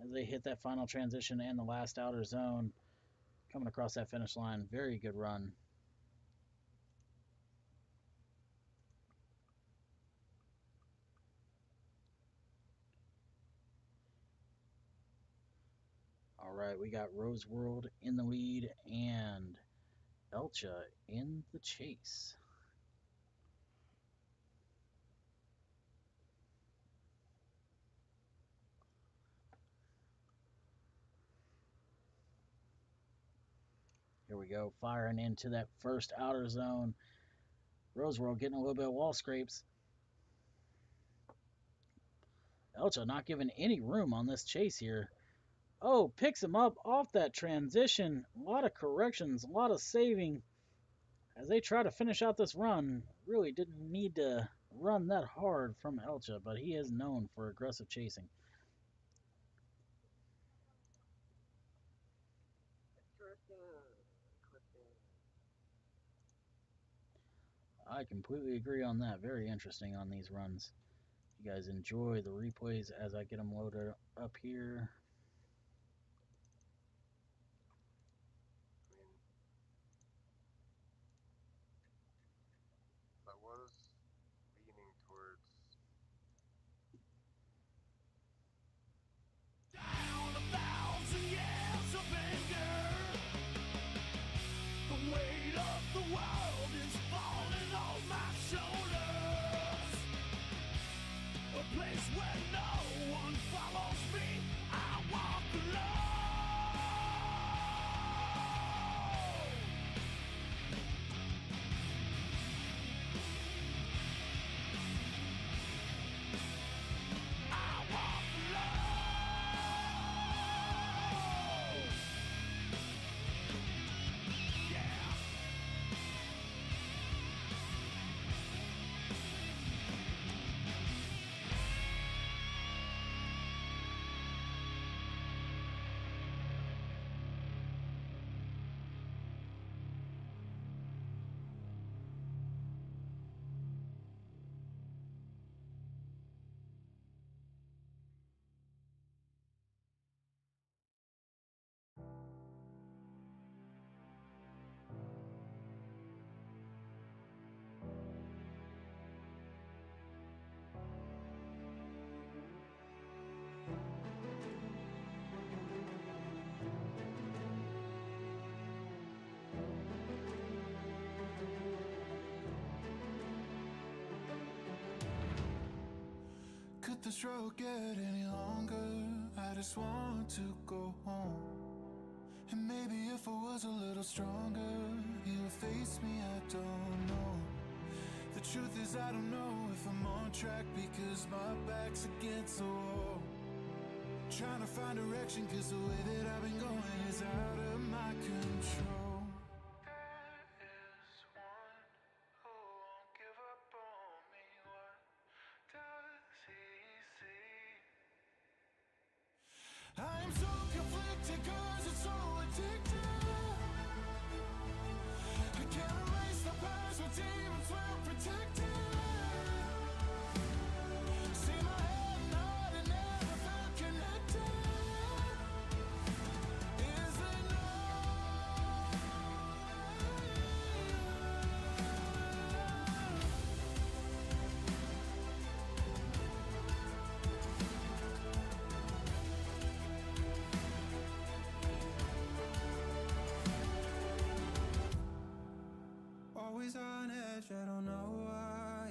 As they hit that final transition and the last outer zone, coming across that finish line. Very good run. All right, we got Roseworld in the lead and Elcha in the chase. Here we go, firing into that first outer zone. Roseworld getting a little bit of wall scrapes. Elcha not giving any room on this chase here. Oh, picks him up off that transition. A lot of corrections, a lot of saving as they try to finish out this run. Really didn't need to run that hard from Elcha, but he is known for aggressive chasing. I completely agree on that. Very interesting on these runs. You guys enjoy the replays as I get them loaded up here. I was leaning towards Down 1,000 years of anger. The weight of the world is falling on my shoulders. A place where no one follows me. I walk alone. I walk alone. Yeah. Could this road get any longer? I just want to go home. And maybe if I was a little stronger, you would face me, I don't know. The truth is I don't know if I'm on track because my back's against the wall. Trying to find direction cause the way that I've been going is out of my control. There is one who won't give up on me. What does he see? I'm so conflicted cause it's so addictive. I can't erase the past with demons well protected. See my head and heart and never felt connected. Is there no always on edge, I don't know why.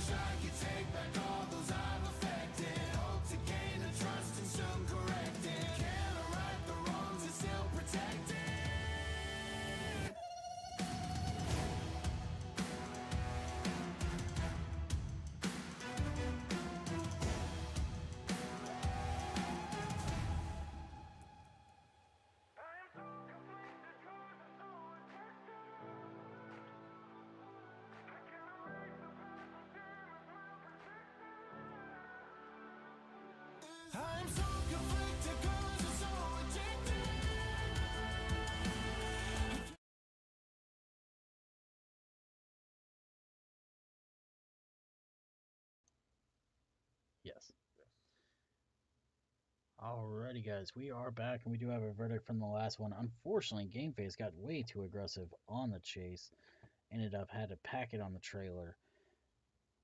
wish I could take back all those I've affected. Hope to gain the trust and soon correct it. Can I right the wrongs and still protect it? I'm so conflicted, 'cause I'm so addicted. Yes. Alrighty, guys, we are back, and we do have a verdict from the last one. Unfortunately, Game Face got way too aggressive on the chase, ended up had to pack it on the trailer,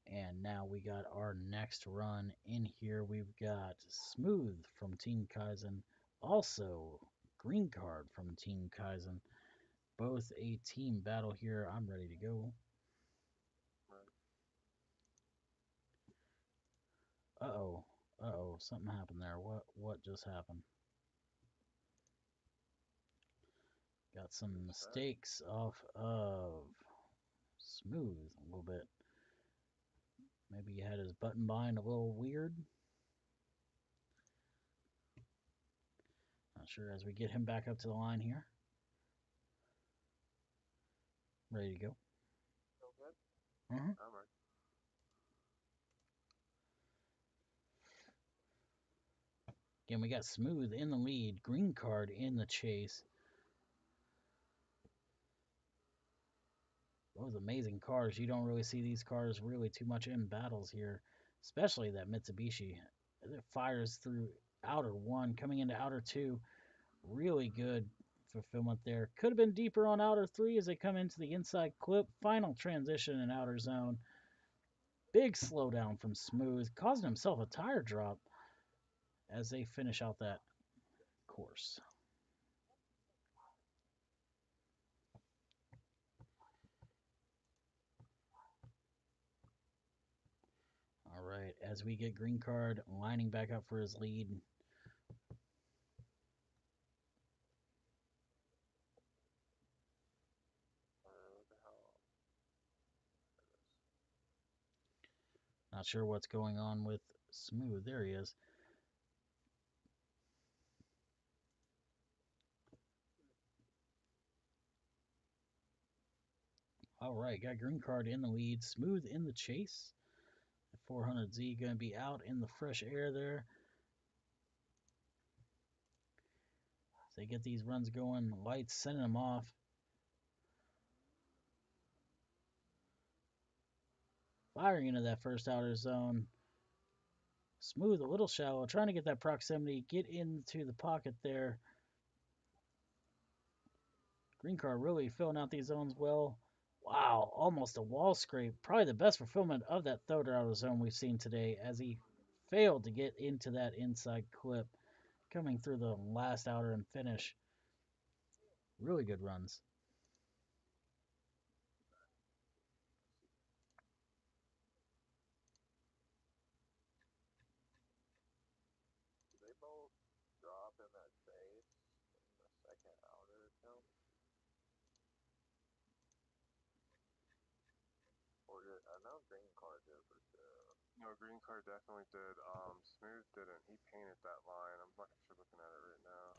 and now we got our next run in here. We've got Smooth from Team Kaizen, also Green Card from Team Kaizen, both a team battle here. I'm ready to go. Uh-oh. Uh-oh, something happened there. What just happened? Got some mistakes off of Smooth a little bit. Maybe he had his button bind a little weird. Not sure as we get him back up to the line here. Ready to go. Feel good? Mm-hmm. I'm ready. Again, we got Smooth in the lead, Green Card in the chase. Those amazing cars. You don't really see these cars really too much in battles here, especially that Mitsubishi. It fires through outer one, coming into outer two. Really good fulfillment there. Could have been deeper on outer three as they come into the inside clip. Final transition in outer zone. Big slowdown from Smooth, causing himself a tire drop as they finish out that course. All right, as we get Green Card lining back up for his lead. What the hell? Not sure what's going on with Smooth. There he is. All right, got Green Card in the lead. Smooth in the chase. The 400Z going to be out in the fresh air there. As they get these runs going, lights sending them off. Firing into that first outer zone. Smooth, a little shallow, trying to get that proximity, get into the pocket there. Green Card really filling out these zones well. Wow, almost a wall scrape. Probably the best fulfillment of that third outer zone we've seen today as he failed to get into that inside clip. Coming through the last outer and finish. Really good runs. Did they both drop in that space in the second outer attempt? Or did I know Green Card did for sure? No, Green Card definitely did. Smooth didn't. He painted that line. I'm actually looking at it right now.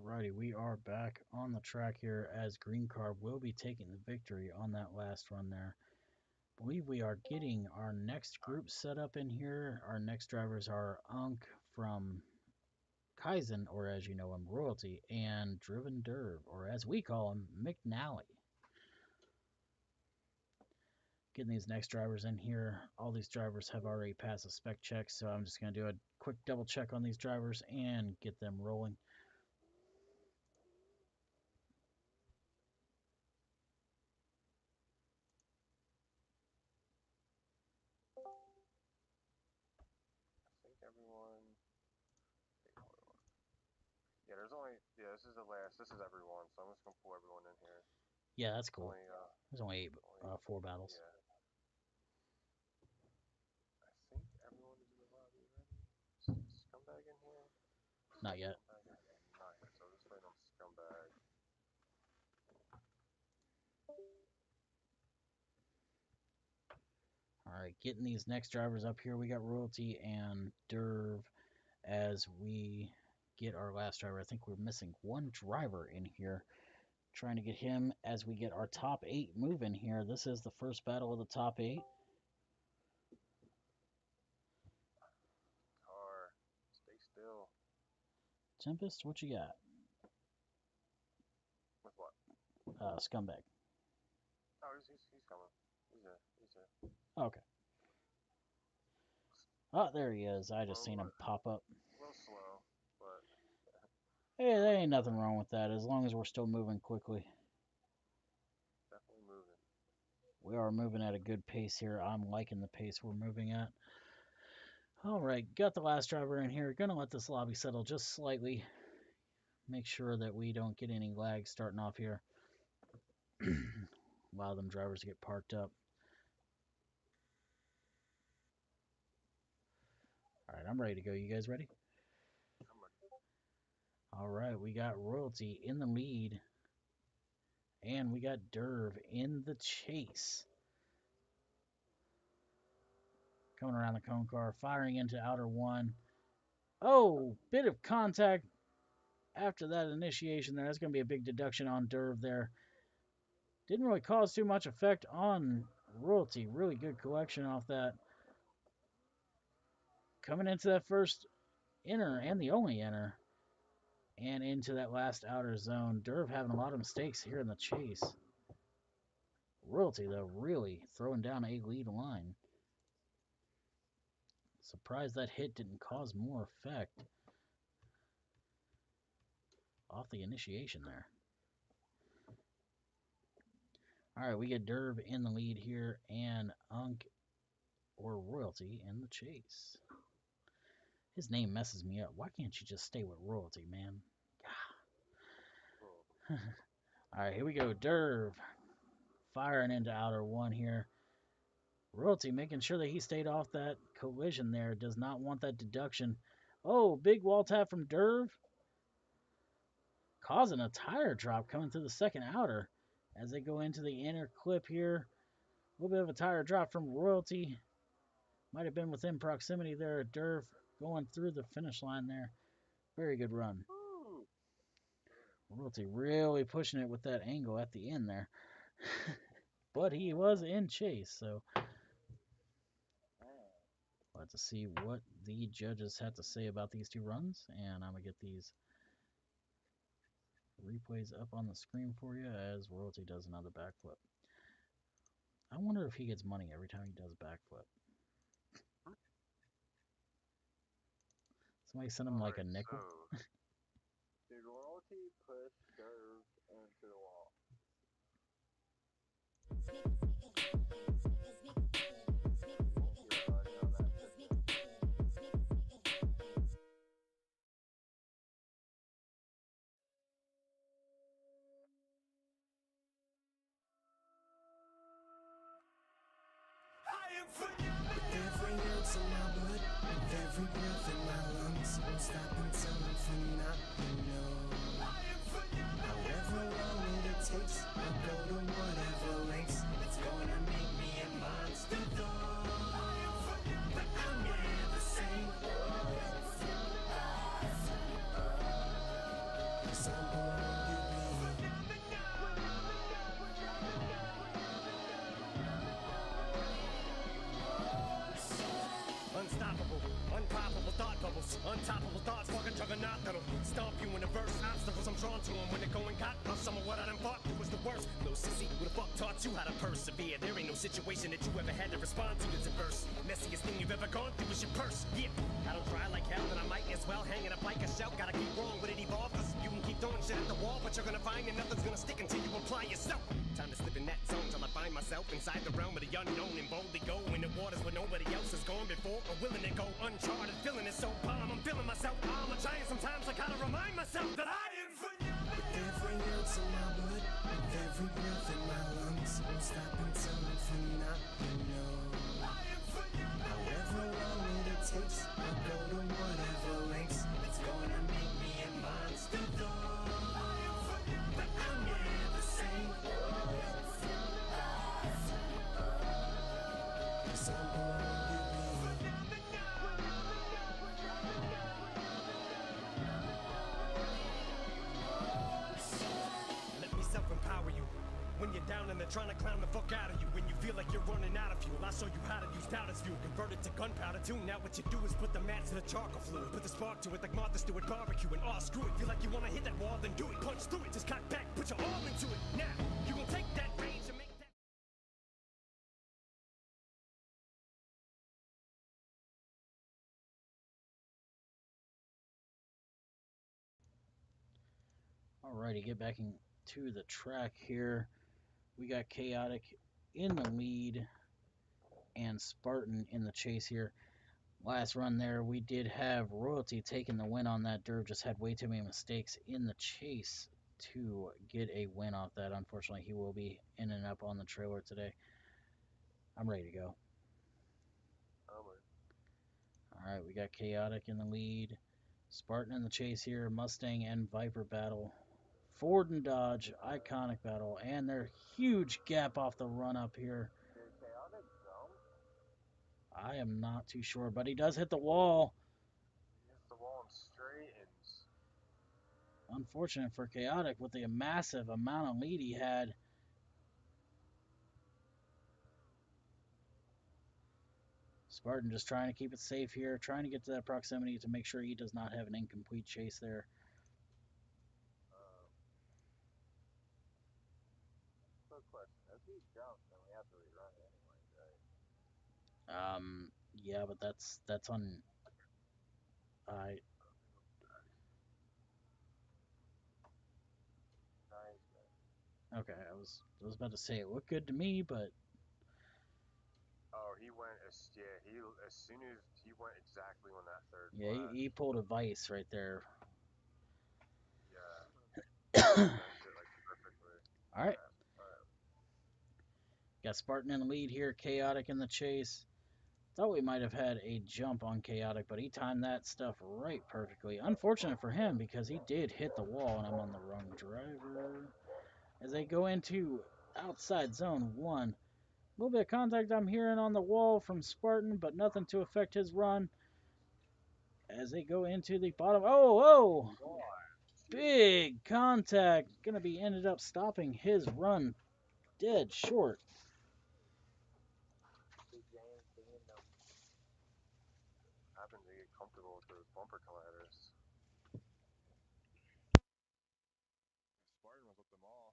Alrighty, we are back on the track here as Green Car will be taking the victory on that last run there. I believe we are getting our next group set up in here. Our next drivers are Unk from Kaizen, or as you know him, Royalty, and Driven Derv, or as we call him, McNally. Getting these next drivers in here. All these drivers have already passed a spec check, so I'm just going to do a quick double check on these drivers and get them rolling. I think everyone. Yeah, there's only. Yeah, this is the last. This is everyone, so I'm just gonna pull everyone in here. Yeah, that's cool. Only, There's only 4 battles. Yeah. I think everyone is in the lobby already. Is Scumbag in here? Not yet. Not yet, so just waiting on Scumbag. Alright, getting these next drivers up here. We got Royalty and Derv as we get our last driver. I think we're missing one driver in here. Trying to get him as we get our top 8 moving here. This is the first battle of the top 8. Car, stay still. Tempest, what you got? With what? Scumbag. Oh, he's coming. He's there. Okay. Oh, there he is. I just seen him pop up. A little slow, but... Hey, there ain't nothing wrong with that, as long as we're still moving quickly. Definitely moving. We are moving at a good pace here. I'm liking the pace we're moving at. Alright, got the last driver in here. Gonna let this lobby settle just slightly. Make sure that we don't get any lag starting off here. Allow them drivers to get parked up. Alright, I'm ready to go. You guys ready? I'm ready. Alright, we got Royalty in the lead. And we got Derv in the chase. Coming around the cone car, firing into outer one. Oh, bit of contact after that initiation there. That's going to be a big deduction on Derv there. Didn't really cause too much effect on Royalty. Really good collection off that. Coming into that first inner and the only inner. And into that last outer zone. Derv having a lot of mistakes here in the chase. Royalty, though, really throwing down a lead line. Surprised that hit didn't cause more effect off the initiation there. Alright, we get Derv in the lead here, and Unk or Royalty in the chase. His name messes me up. Why can't you just stay with Royalty, man? Alright, here we go. Derv firing into outer one here. Royalty making sure that he stayed off that collision there. Does not want that deduction. Oh, big wall tap from Derv. Causing a tire drop coming through the second outer as they go into the inner clip here. A little bit of a tire drop from Royalty. Might have been within proximity there. Derv going through the finish line there. Very good run. Royalty really pushing it with that angle at the end there. But he was in chase, so we'll have to see what the judges have to say about these two runs, and I'm going to get these replays up on the screen for you as Royalty does another backflip. I wonder if he gets money every time he does backflip. Somebody send him like a nickel. So, did Royalty push Derv into the wall? With every ounce of my blood, with every breath in my lungs, won't stop until I'm phenomenal. However long it takes, I'll go to whatever lengths. It's gonna make me a monster though. But I'm never same. 'Cause That'll stomp you in the verse. Obstacles I'm drawn to them when they're going got rough. Some of what I done fought through was the worst. Little sissy, who the fuck taught you how to persevere? There ain't no situation that you ever had to respond to that's adverse. Messiest thing you've ever gone through is your purse. Yeah, I don't cry like hell, then I might as well hang it up like a shell. Gotta keep wrong with it evolve, cause you can keep throwing shit at the wall, but you're gonna find that nothing's gonna stick until you apply yourself. Time to slip in that zone till I find myself inside the realm of the unknown and boldly go in the waters where nobody else has gone before, or willing to go uncharted. Feeling it so calm, I'm feeling myself. I'm trying sometimes I gotta remind myself that I am phenomenal. With every ounce of my blood, with every breath in my lungs, won't stop until I'm phenomenal. I am phenomenal. However long it takes, I'll go to whatever lengths. It's gonna make me a monster though. I am phenomenal. But I'm never sane. Cause I'm born to be. Let me self-empower you. When you're down and they're trying to clown the fuck out of you. When you feel like you're running out of fuel, I show you how to use doubt as fuel. Convert it to gunpowder too. Now what you do is put the match to the charcoal fluid. Put the spark to it like Martha Stewart barbecue. And screw it. Feel like you wanna hit that wall, then do it. Punch through it, just cock back, put your all into it. Now, you gon' take that range and make that. Alrighty, get back into the track here. We got Chaotic in the lead and Spartan in the chase here. Last run there, we did have Royalty taking the win on that. Derv just had way too many mistakes in the chase to get a win off that. Unfortunately, he will be in and up on the trailer today. I'm ready to go. Alright, we got Chaotic in the lead. Spartan in the chase here. Mustang and Viper battle. Ford and Dodge, iconic battle. And their huge gap off the run up here. I am not too sure, but he does hit the wall. He hits the wall and straightens. Unfortunate for Chaotic with the massive amount of lead he had. Spartan just trying to keep it safe here, trying to get to that proximity to make sure he does not have an incomplete chase there. Quick question. If he jumps, then we have to rerun it anyway, right? Yeah, but that's on. Nice. Okay, I was about to say it looked good to me, but Oh, he went as soon as he went exactly on that third yeah, flash. he pulled a vice right there. Yeah. That shit like perfectly. All right. Got Spartan in the lead here, Chaotic in the chase. Thought we might have had a jump on Chaotic, but he timed that stuff right perfectly. Unfortunate for him because he did hit the wall, and I'm on the wrong driver. As they go into outside zone 1. A little bit of contact I'm hearing on the wall from Spartan, but nothing to affect his run. As they go into the bottom. Oh! Big contact. Gonna be ended up stopping his run dead short. Happens to get comfortable with those bumper colliders. Spartan will flip them off.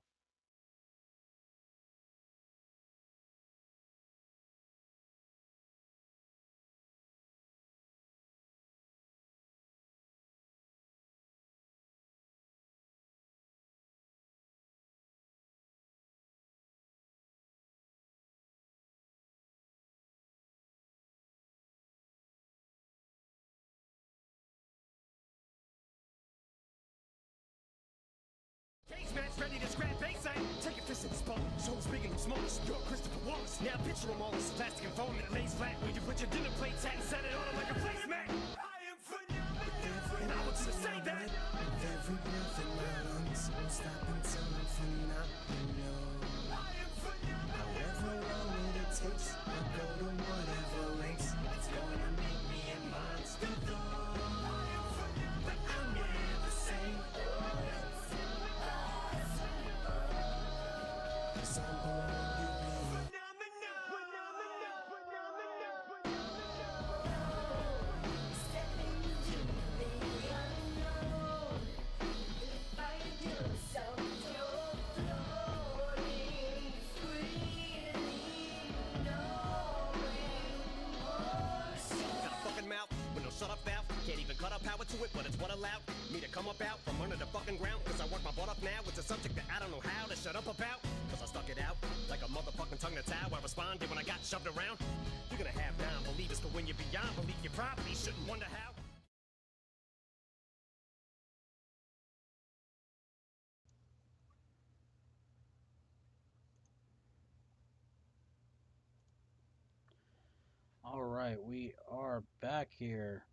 Cage match ready to scrap baseline. Take a fist in the spawn. Shoulders big and smallest. You're Christopher Wallace. Now picture them all as plastic and foam that lays flat. Where you put your dinner plates at and set it on them like a placemat. I am phenomenal. And I want you to say that. With every breath in my lungs, won't stop until I'm phenomenal. I am phenomenal. However long it takes, I'll go to whatever lengths. It's gonna make me a monster though. I am phenomenal. But I'm never sane. Cause I'm born to be phenomenal. power to it, but it's what allowed me to come up out from under the fucking ground. Cause I work my butt off now. It's a subject that I don't know how to shut up about. Cause I stuck it out like a motherfucking tongue that's how I responded when I got shoved around. You're gonna have non-believers, but when you're beyond belief, you probably shouldn't wonder how. All right, we are back here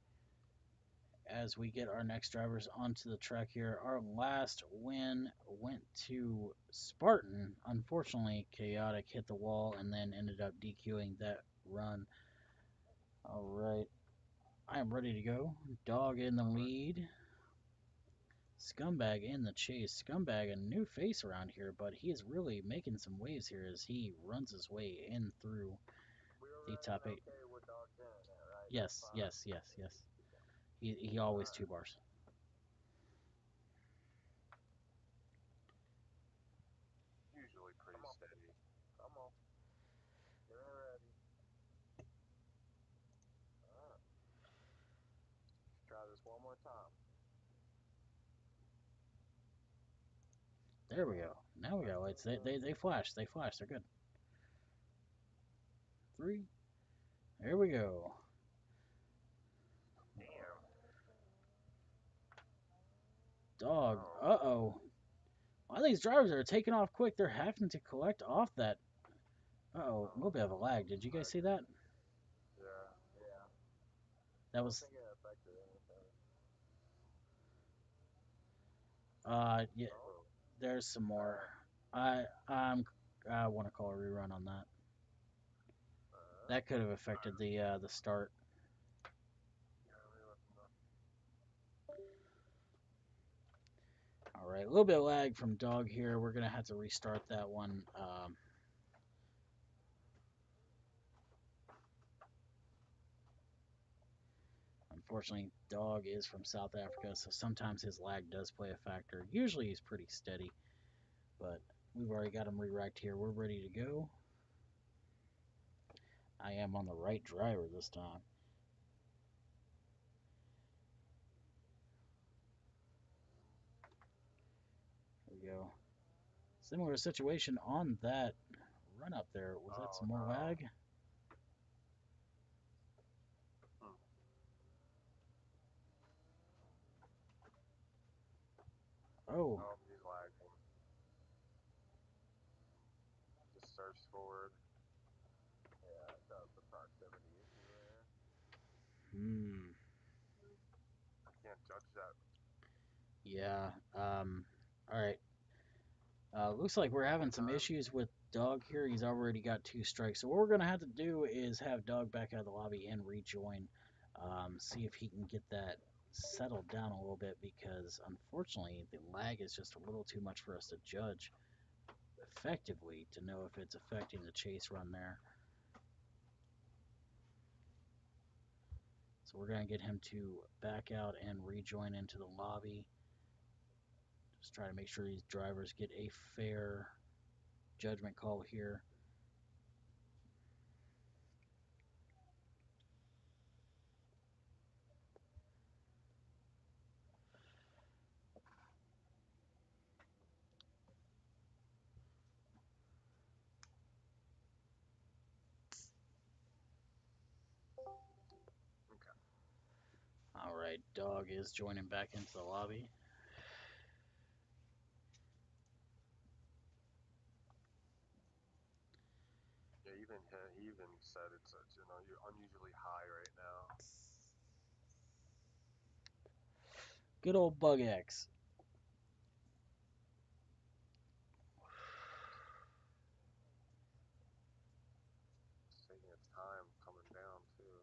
as we get our next drivers onto the track here. Our last win went to Spartan. Unfortunately, Chaotic hit the wall and then ended up DQing that run. All right, I am ready to go. Dog in the lead. Scumbag in the chase. Scumbag, a new face around here, but he is really making some waves here as he runs his way in through the top 8. Okay with dog doing that, right? Yes, yes, yes, yes. He always 2 bars. Usually pretty steady. Come on. Get ready. Alright. Try this one more time. There we go. Now we got lights. They flash. They flash. They're good. 3. There we go. Dog. Uh-oh. A lot of these drivers are taking off quick. They're having to collect off that. Uh-oh. A little bit of a lag. Did you guys see that? Yeah. Yeah. That was... I don't think it affected anything. Yeah. Oh. There's some more. I want to call a rerun on that. That could have affected the start. All right, a little bit of lag from Dog here. We're gonna have to restart that one. Unfortunately, Dog is from South Africa, so sometimes his lag does play a factor. Usually he's pretty steady, but we've already got him re-racked here. We're ready to go. I am on the right driver this time. There we go. Similar situation on that run up there. Was that some more lag? Oh. Oh, he's lagging. Just search forward. Yeah, that's the proximity issue there. I can't judge that. Yeah. All right. Looks like we're having some issues with Dog here. He's already got 2 strikes. So what we're going to have to do is have Dog back out of the lobby and rejoin. See if he can get that settled down a little bit because unfortunately the lag is just a little too much for us to judge effectively to know if it's affecting the chase run there. So we're going to get him to back out and rejoin into the lobby. Just try to make sure these drivers get a fair judgment call here. All right, Dog is joining back into the lobby. Yeah, he even said it's you're unusually high right now. Good old Bug X. It's taking its time coming down too.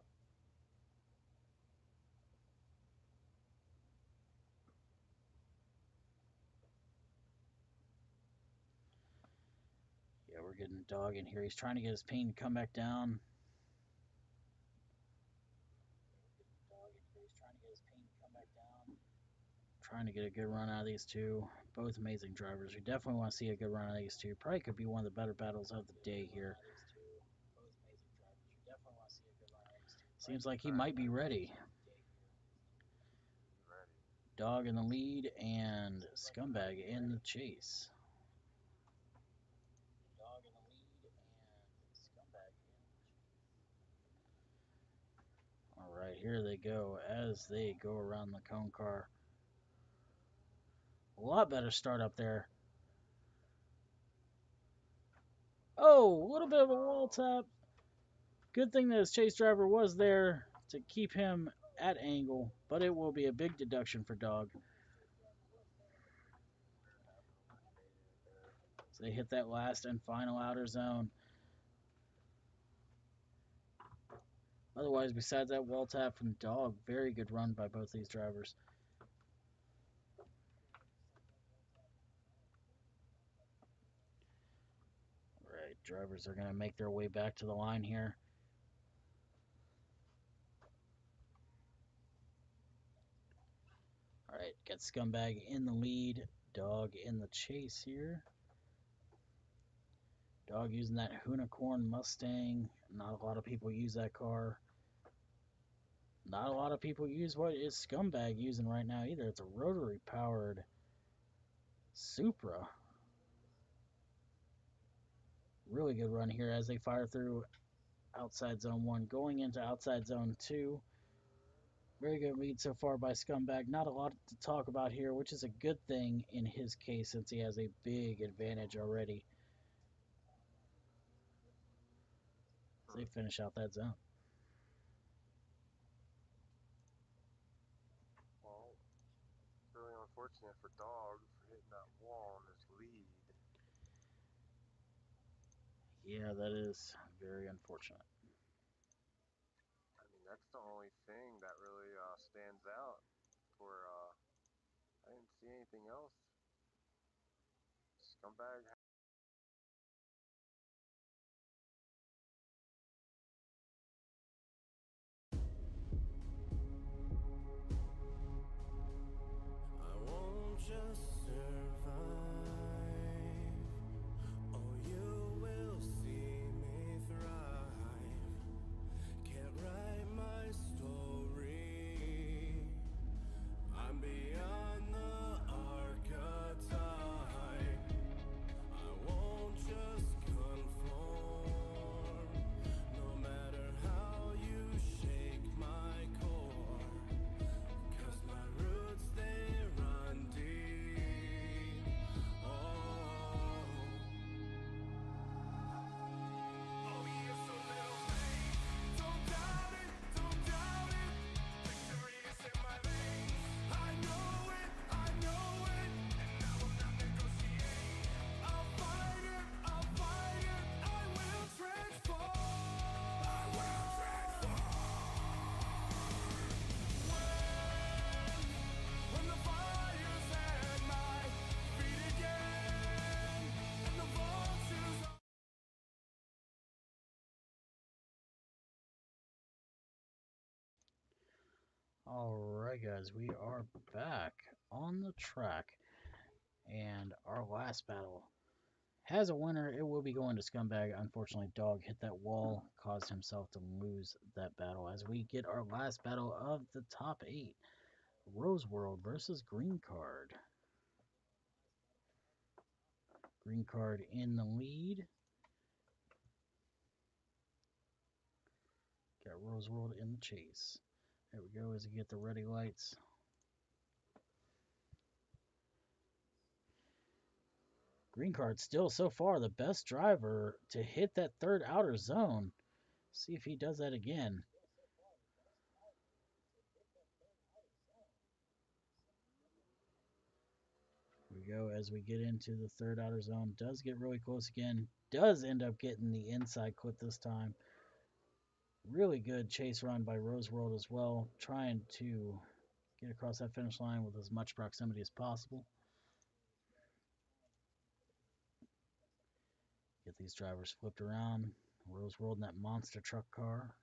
Yeah, we're getting Dog in here. He's trying to get his ping to come back down. Trying to get a good run out of these two. Both amazing drivers. We definitely want to see a good run out of these two. Probably could be one of the better battles of the day here. Seems like he might be ready. Dog in the lead and Scumbag in the chase. All right, here they go as they go around the cone car. A lot better start up there. Oh, a little bit of a wall tap. Good thing that his chase driver was there to keep him at angle, but it will be a big deduction for Dog. So they hit that last and final outer zone. Otherwise, besides that wall tap from Dog, very good run by both these drivers. All right, drivers are going to make their way back to the line here. All right, got Scumbag in the lead, Dog in the chase here. Dog using that Unicorn Mustang. Not a lot of people use that car. Not a lot of people use what is Scumbag using right now either. It's a rotary powered Supra. Really good run here as they fire through outside zone 1, going into outside zone 2. Very good lead so far by Scumbag. Not a lot to talk about here, which is a good thing in his case since he has a big advantage already. As they finish out that zone. Well, it's really unfortunate for Dog for hitting that wall on his lead. Yeah, that is very unfortunate. I mean, that's the only thing that really stands out for, I didn't see anything else. Scumbag. I won't just survive. Oh, you will see me thrive. Can't write my story. I'm beyond the archetype. I won't just conform. No matter how you shake my core. 'Cause my roots, they run deep. Oh, you're so little faith. Don't doubt it, don't doubt it. Victory is in my veins. I know it, I know it. And I will not negotiate. I'll fight it, I'll fight it. I will transform. I will transform. When the fire's at my feet again, and the vultures. Alright, guys, we are back on the track. And our last battle has a winner. It will be going to Scumbag. Unfortunately, Dog hit that wall, caused himself to lose that battle. As we get our last battle of the top 8. Rose World versus Green Card. Green Card in the lead. Got Rose World in the chase. There we go as we get the ready lights. Green Card still so far the best driver to hit that third outer zone. See if he does that again. Here we go as we get into the third outer zone. Does get really close again. Does end up getting the inside clip this time. Really good chase run by Rose World as well. Trying to get across that finish line with as much proximity as possible. Get these drivers flipped around. Rose World in that monster truck car.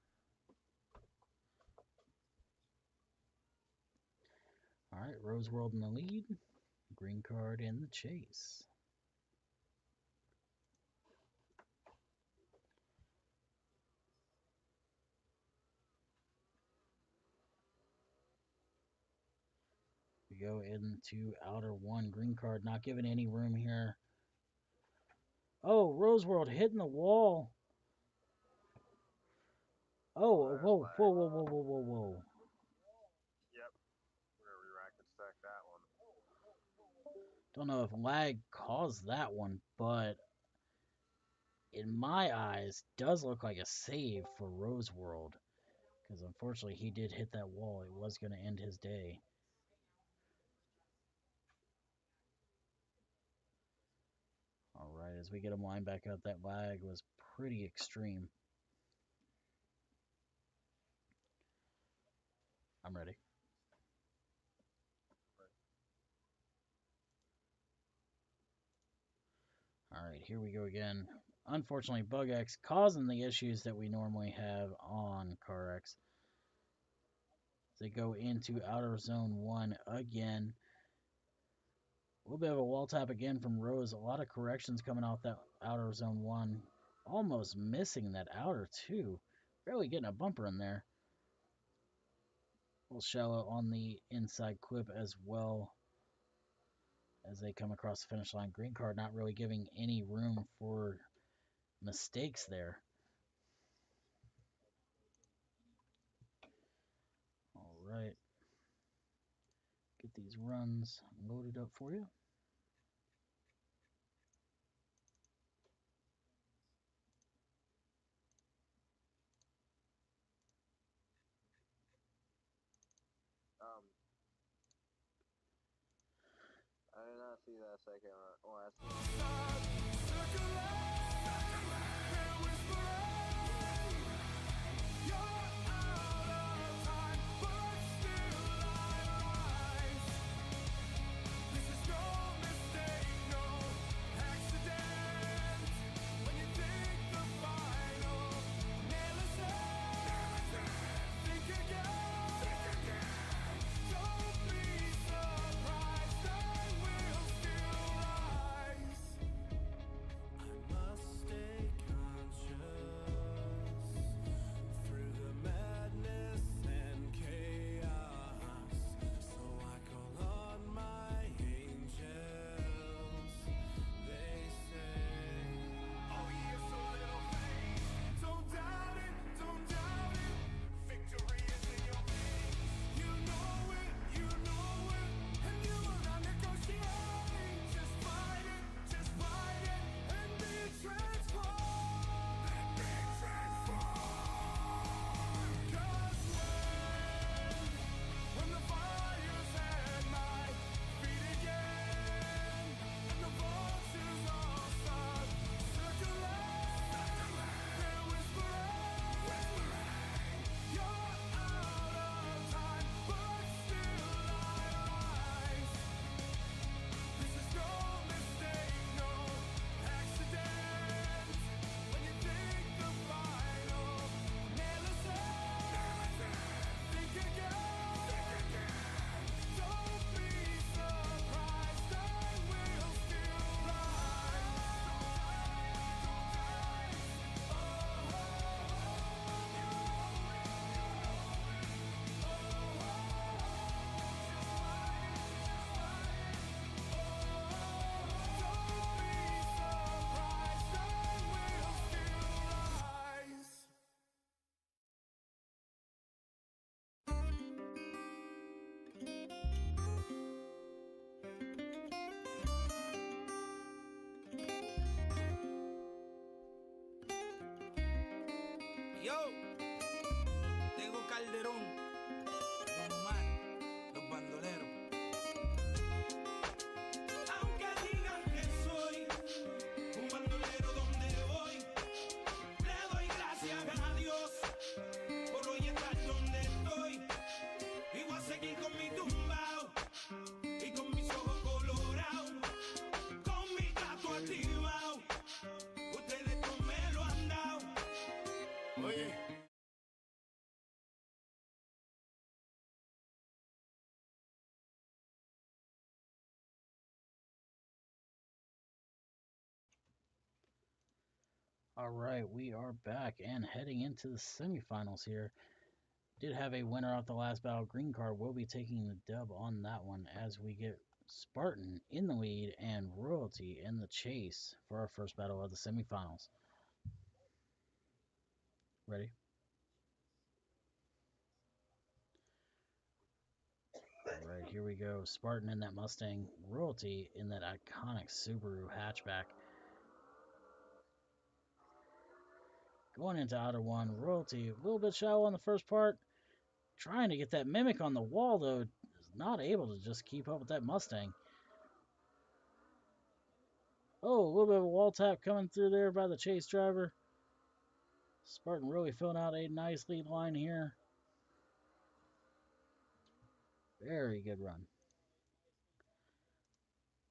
All right, Rose World in the lead. Green Card in the chase. We we go into outer one. Green card not giving any room here. Oh, Rose World hitting the wall. Oh, there's whoa, lag. whoa, whoa, whoa, whoa, whoa, whoa. Yep. We're gonna re-rack and stack that one. Don't know if lag caused that one, but in my eyes, does look like a save for Rose World. Because unfortunately, he did hit that wall. It was going to end his day. All right, as we get him lined back up, that lag was pretty extreme. I'm ready. All right, here we go again. Unfortunately, BugX causing the issues that we normally have on CarX. They go into outer zone 1 again. A little bit of a wall tap again from Rose. A lot of corrections coming off that outer zone 1. Almost missing that outer 2. Barely getting a bumper in there. A little shallow on the inside clip as well as they come across the finish line. Green card not really giving any room for mistakes there. All right. Get these runs loaded up for you. I did not see that second run. Well, that's Yo, tengo Calderón, Don Omar, los bandoleros. Aunque digan que soy un bandolero donde voy, le doy gracias a Dios por hoy estar donde estoy. Y voy a seguir con mi tumbao y con mis ojos colorados, con mi gato activado. Ustedes no me lo han dado. Oye. All right, we are back and heading into the semifinals here. Did have a winner off the last battle. Green Card will be taking the dub on that one as we get Spartan in the lead and Royalty in the chase for our first battle of the semifinals. Ready? All right, here we go. Spartan in that Mustang, Royalty in that iconic Subaru hatchback. Going into outer one, Royalty a little bit shallow on the first part. Trying to get that Mimic on the wall, though, is not able to just keep up with that Mustang. Oh, a little bit of a wall tap coming through there by the chase driver. Spartan really filling out a nice lead line here. Very good run.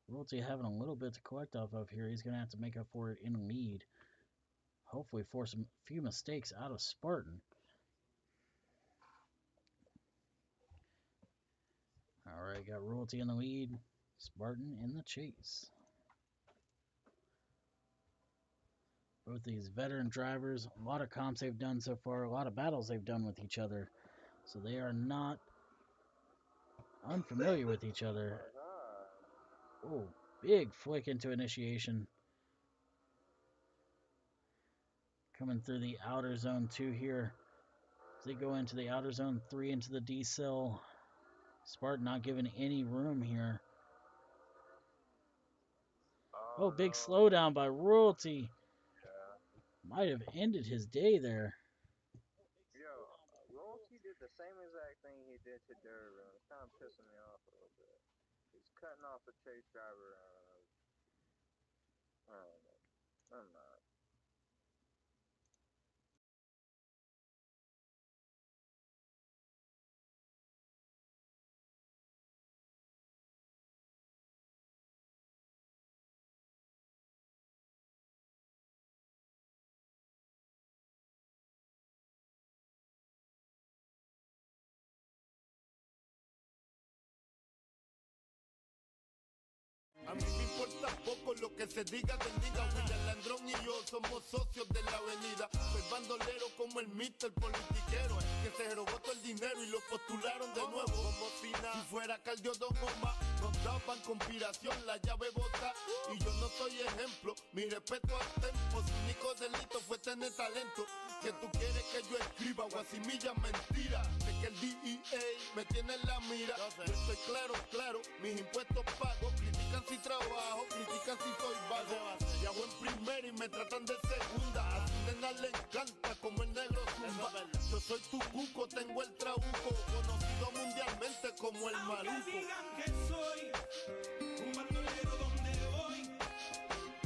Royalty having a little bit to collect off of here. He's going to have to make up for it in lead. Hopefully force a few mistakes out of Spartan. All right, got Royalty in the lead. Spartan in the chase. Both these veteran drivers, a lot of comps they've done so far, a lot of battles they've done with each other. So they are not unfamiliar with each other. Oh, big flick into initiation. Coming through the outer zone 2 here. As they go into the outer zone 3 into the D cell. Spartan not giving any room here. Oh, big slowdown by Royalty. Might have ended his day there. Yo, Royalty did the same exact thing he did to Derby. It's kind of pissing me off a little bit. He's cutting off the chase driver. I don't know. I'm not. A mí me importa poco lo que se diga del nigga. William Landrón y yo somos socios de la avenida. Soy bandolero como el mister politiquero que se robó todo el dinero y lo postularon de nuevo. Como si fuera Cardiodón Goma, nos daban conspiración, la llave bota. Y yo no soy ejemplo, mi respeto al tempo. Su único delito fue tener talento. Que tú quieres que yo escriba guasimilla mentira. Sé que el DEA me tiene en la mira. Yo estoy claro, mis impuestos pago. Critican si trabajo, critican si soy vago. Y hago en primera y me tratan de segunda. A su nena le encanta como el negro zumba. Yo soy tu cuco, tengo el trabuco. Conocido mundialmente como el maluco. Aunque digan que soy un bandolero donde voy,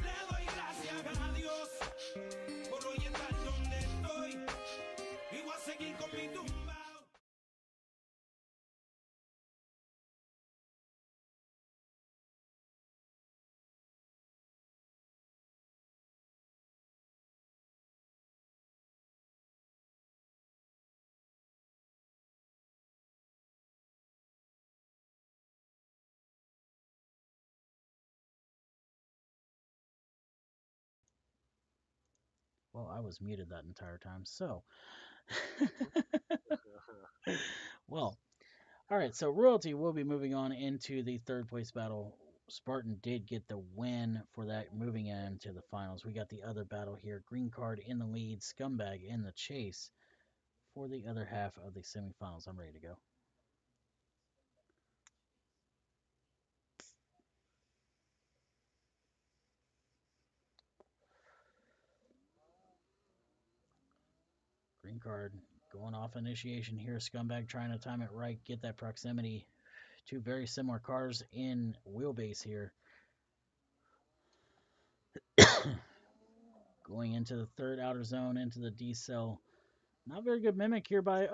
le doy gracias a Dios por hoy estar donde estoy. Y voy a seguir con mi tumbao. Well, I was muted that entire time, so. Well, all right, so Royalty will be moving on into the third place battle. Spartan did get the win for that, moving into the finals. We got the other battle here. Green Card in the lead, Scumbag in the chase for the other half of the semifinals. I'm ready to go. Green Card going off initiation here. Scumbag trying to time it right, get that proximity. Two very similar cars in wheelbase here. Going into the third outer zone, into the D cell. Not very good mimic here by,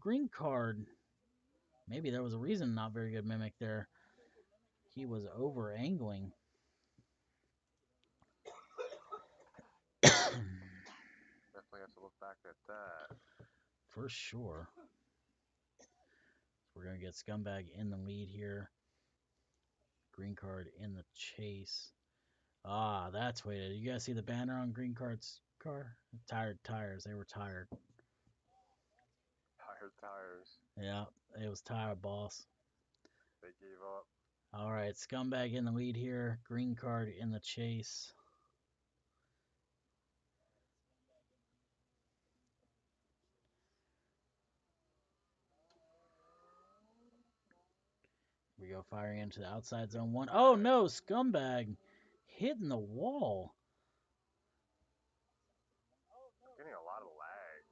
Green Card. Maybe there was a reason not very good mimic there. He was over angling. Definitely have to look back at that. For sure. We're going to get Scumbag in the lead here. Green Card in the chase. Ah, that's what it is. You guys see the banner on Green Card's car? Tired tires. They were tired. Tires for tires. Yeah, it was tire boss. They gave up. All right, Scumbag in the lead here. Green card in the chase. We go firing into the outside zone one. Oh no, Scumbag hitting the wall. I'm getting a lot of lag.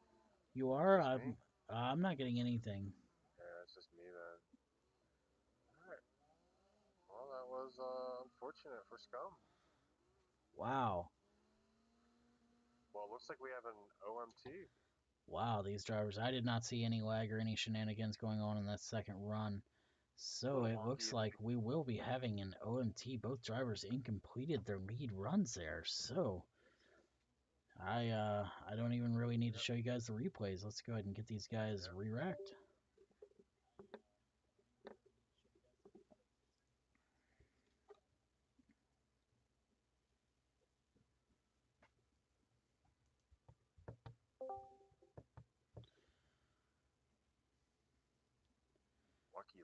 You are? Just me? I'm not getting anything. Yeah, it's just me then. Alright. Well, that was unfortunate for Scum. Wow. Well, it looks like we have an OMT. Wow, these drivers. I did not see any lag or any shenanigans going on in that second run. So it looks like we will be having an OMT. Both drivers incompleted their lead runs there. So I don't even really need to show you guys the replays. Let's go ahead and get these guys re-racked.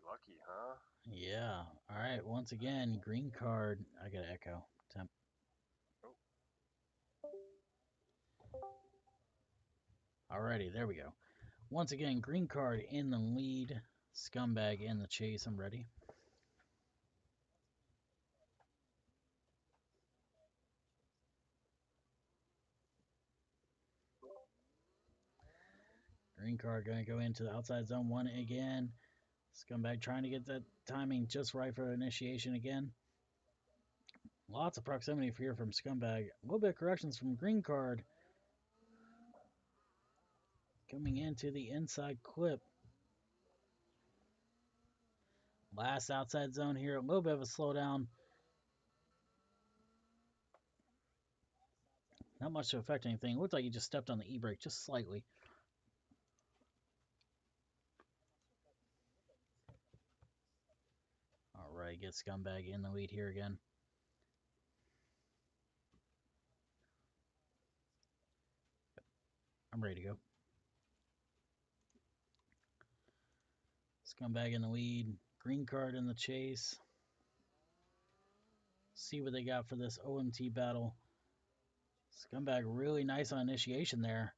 Lucky, huh? Yeah. All right. Once again, green card. I got to echo. Temp. Alrighty, there we go. Once again, green card in the lead. Scumbag in the chase. I'm ready. Green card going to go into the outside zone one again. Scumbag trying to get that timing just right for initiation again. Lots of proximity here from Scumbag. A little bit of corrections from green card. Coming into the inside clip. Last outside zone here. A little bit of a slowdown. Not much to affect anything. Looked like he just stepped on the e-brake just slightly. All right, get Scumbag in the lead here again. I'm ready to go. Scumbag in the lead. Green card in the chase. See what they got for this OMT battle. Scumbag really nice on initiation there.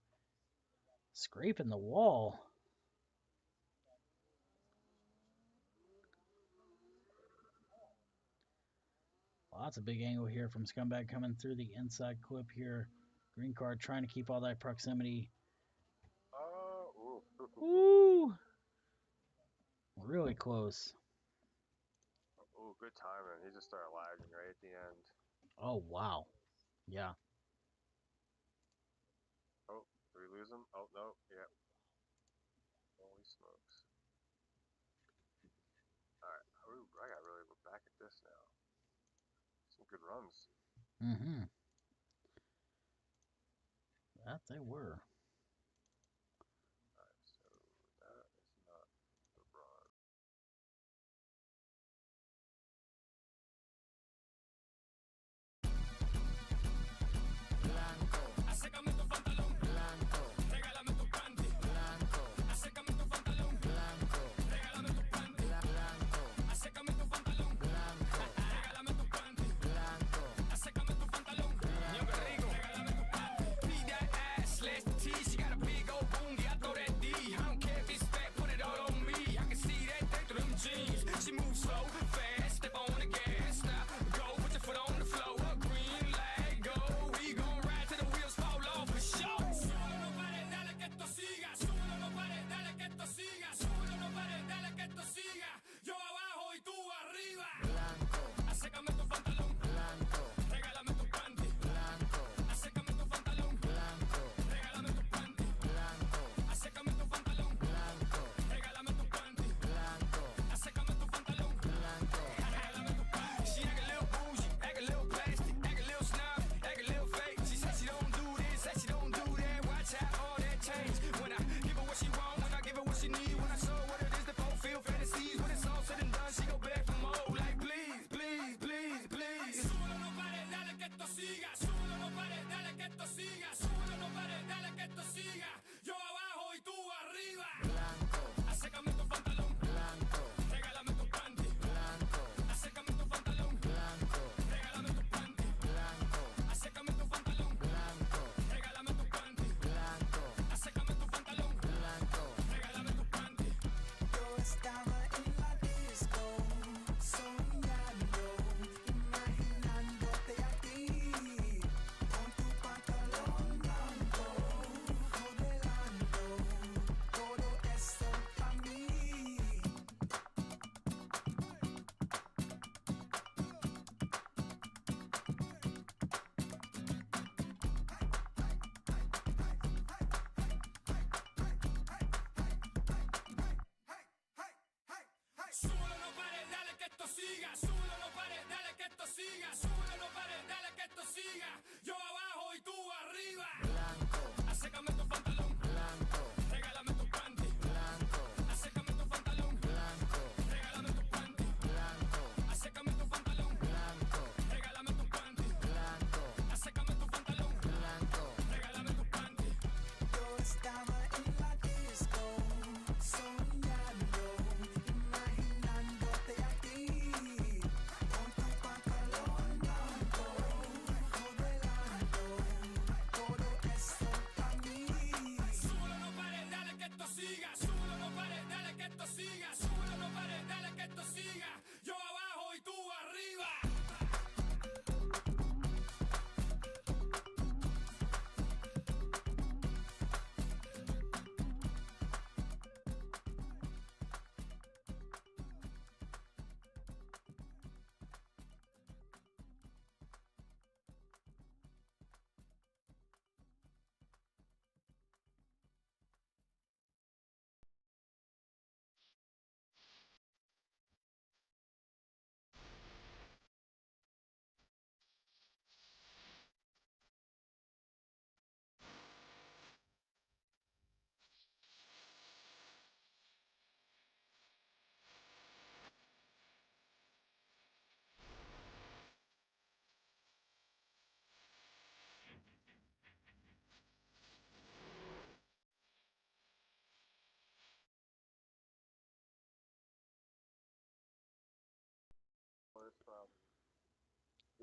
Scraping the wall. Lots of big angle here from Scumbag coming through the inside clip here. Green card trying to keep all that proximity. Ooh. Really close. Oh, good timing. He just started lagging right at the end. Oh, wow. Yeah. Oh, did we lose him? Oh, no. Yeah. Holy smokes. Alright. I gotta really look back at this now. Some good runs. Mm-hmm. That they were. Alright, so that is not the run.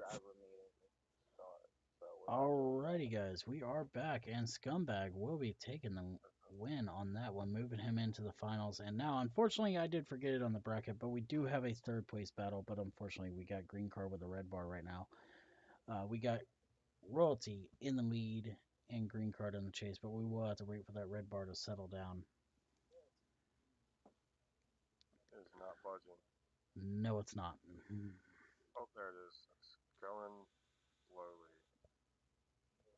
driver meeting starts. So Alrighty, guys, we are back, and Scumbag will be taking the win on that one, moving him into the finals. And now, unfortunately, I did forget it on the bracket, but we do have a third place battle. But unfortunately, we got Green Card with a red bar right now. We got Royalty in the lead and Green Card in the chase, but we will have to wait for that red bar to settle down. It's not budging. No, it's not. Oh, there it is. It's going slowly.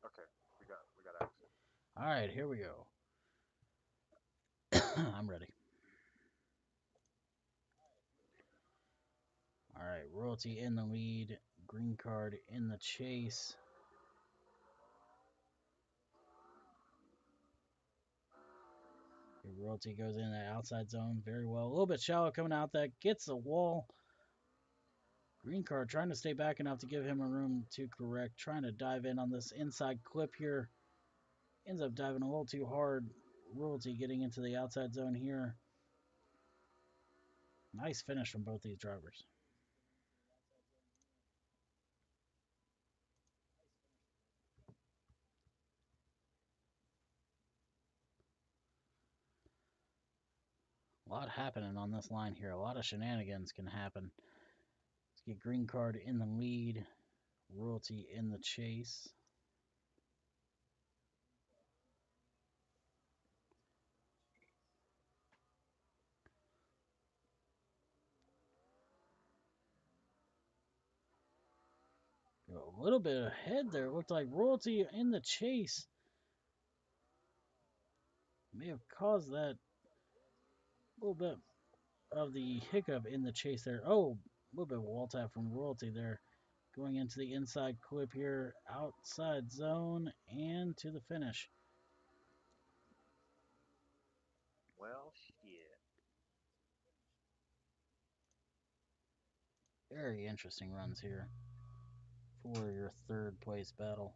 Okay, we got action. All right, here we go. I'm ready. All right, Royalty in the lead, Green Card in the chase. Royalty goes in the outside zone very well. A little bit shallow coming out. That gets the wall. Green Card trying to stay back enough to give him a room to correct. Trying to dive in on this inside clip here. Ends up diving a little too hard. Royalty getting into the outside zone here. Nice finish from both these drivers. A lot happening on this line here. A lot of shenanigans can happen. Let's get Green Card in the lead. Royalty in the chase. A little bit ahead there. It looked like Royalty in the chase may have caused that little bit of the hiccup in the chase there. Oh, a little bit of wall tap from Royalty there. Going into the inside clip here, outside zone, and to the finish. well, shit. Very interesting runs here for your third place battle.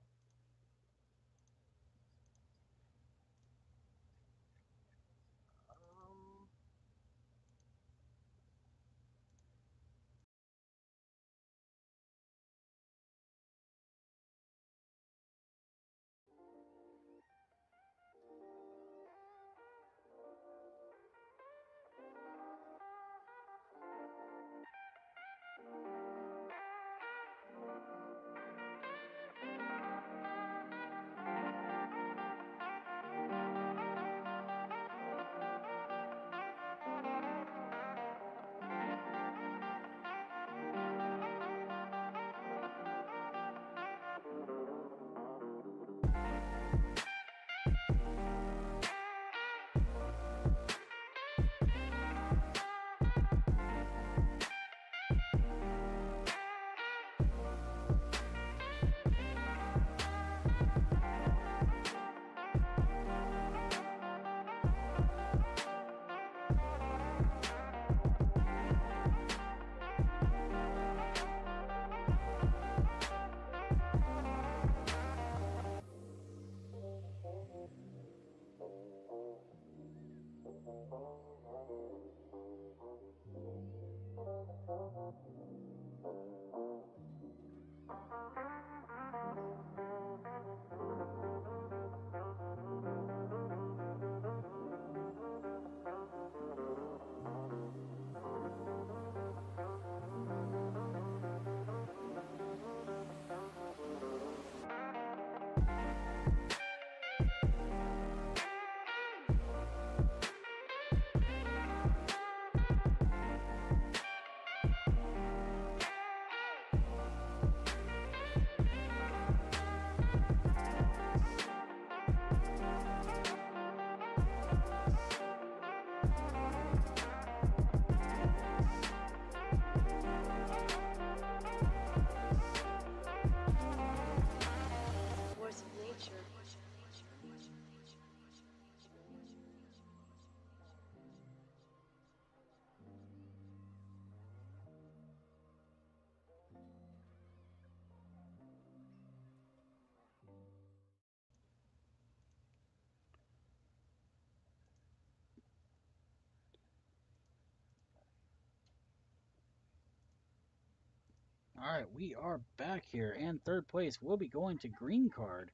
All right, we are back here, and third place will be going to Green Card,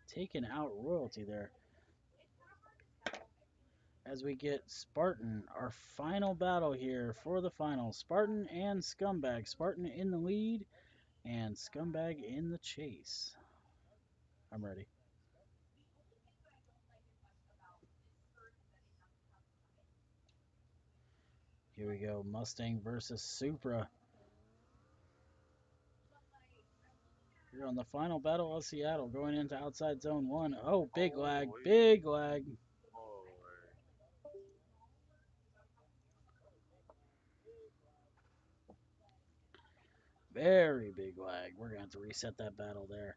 taking out Royalty there. As we get Spartan, our final battle here for the final. Spartan and Scumbag. Spartan in the lead, and Scumbag in the chase. I'm ready. Here we go, Mustang versus Supra. Here on the final battle of Seattle, going into outside zone 1. Oh, big lag, big lag. Very big lag. We're going to have to reset that battle there.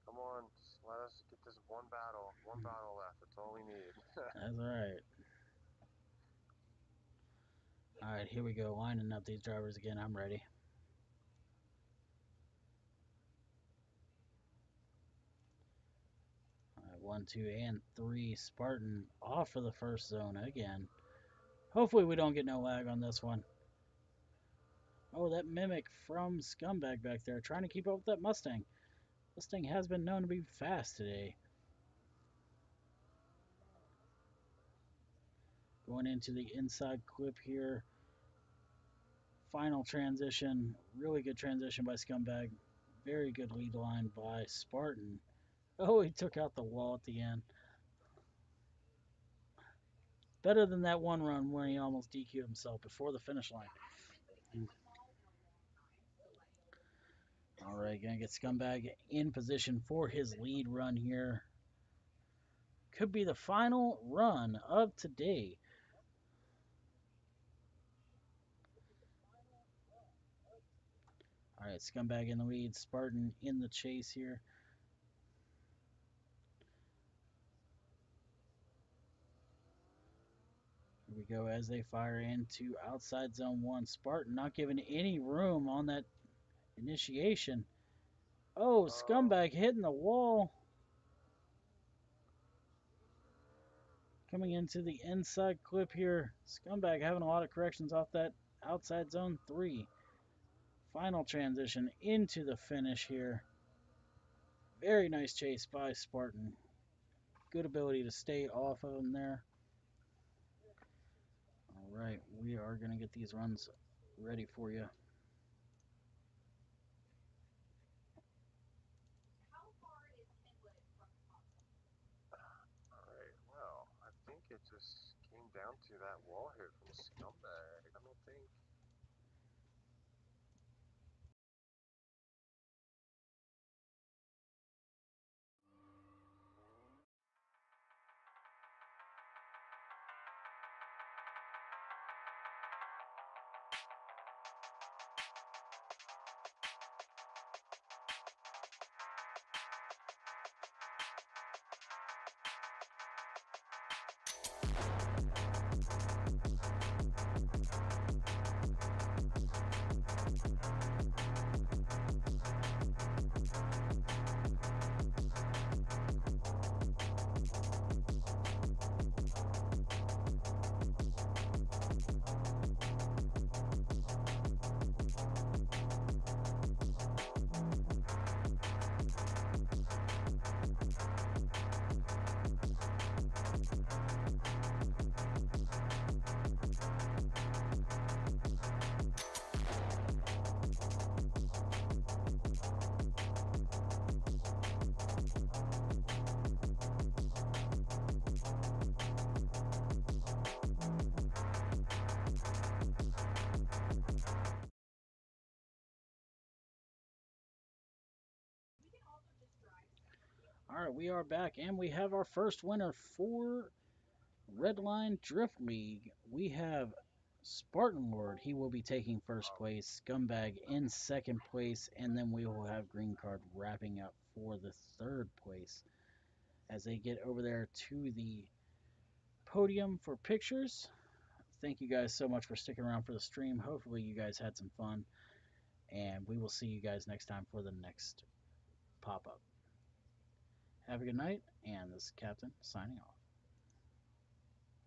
Come on, just let us get this one battle. One battle left. That's all we need. That's right. All right, here we go. Lining up these drivers again. I'm ready. All right, 1, 2, and 3. Spartan off of the first zone again. Hopefully we don't get no lag on this one. Oh, that Mimic from Scumbag back there trying to keep up with that Mustang. Mustang has been known to be fast today. Going into the inside clip here. Final transition. Really good transition by Scumbag. Very good lead line by Spartan. Oh, he took out the wall at the end. Better than that one run where he almost DQ'd himself before the finish line. All right, gonna get Scumbag in position for his lead run here. Could be the final run of today. All right, Scumbag in the lead, Spartan in the chase here. Here we go as they fire into outside zone 1. Spartan not giving any room on that initiation. Oh, Scumbag hitting the wall. Coming into the inside clip here. Scumbag having a lot of corrections off that outside zone 3. Final transition into the finish here. Very nice chase by Spartan. Good ability to stay off of him there. All right, we are going to get these runs ready for you. Alright, well, I think it just came down to that wall hit from Scumbag. I don't think. All right, we are back, and we have our first winner for Redline Drift League. We have Spartan Lord. He will be taking first place. Scumbag in second place, and then we will have Green Card wrapping up for the third place as they get over there to the podium for pictures. Thank you guys so much for sticking around for the stream. Hopefully you guys had some fun. And we will see you guys next time for the next pop up. Have a good night, and this is Captain signing off.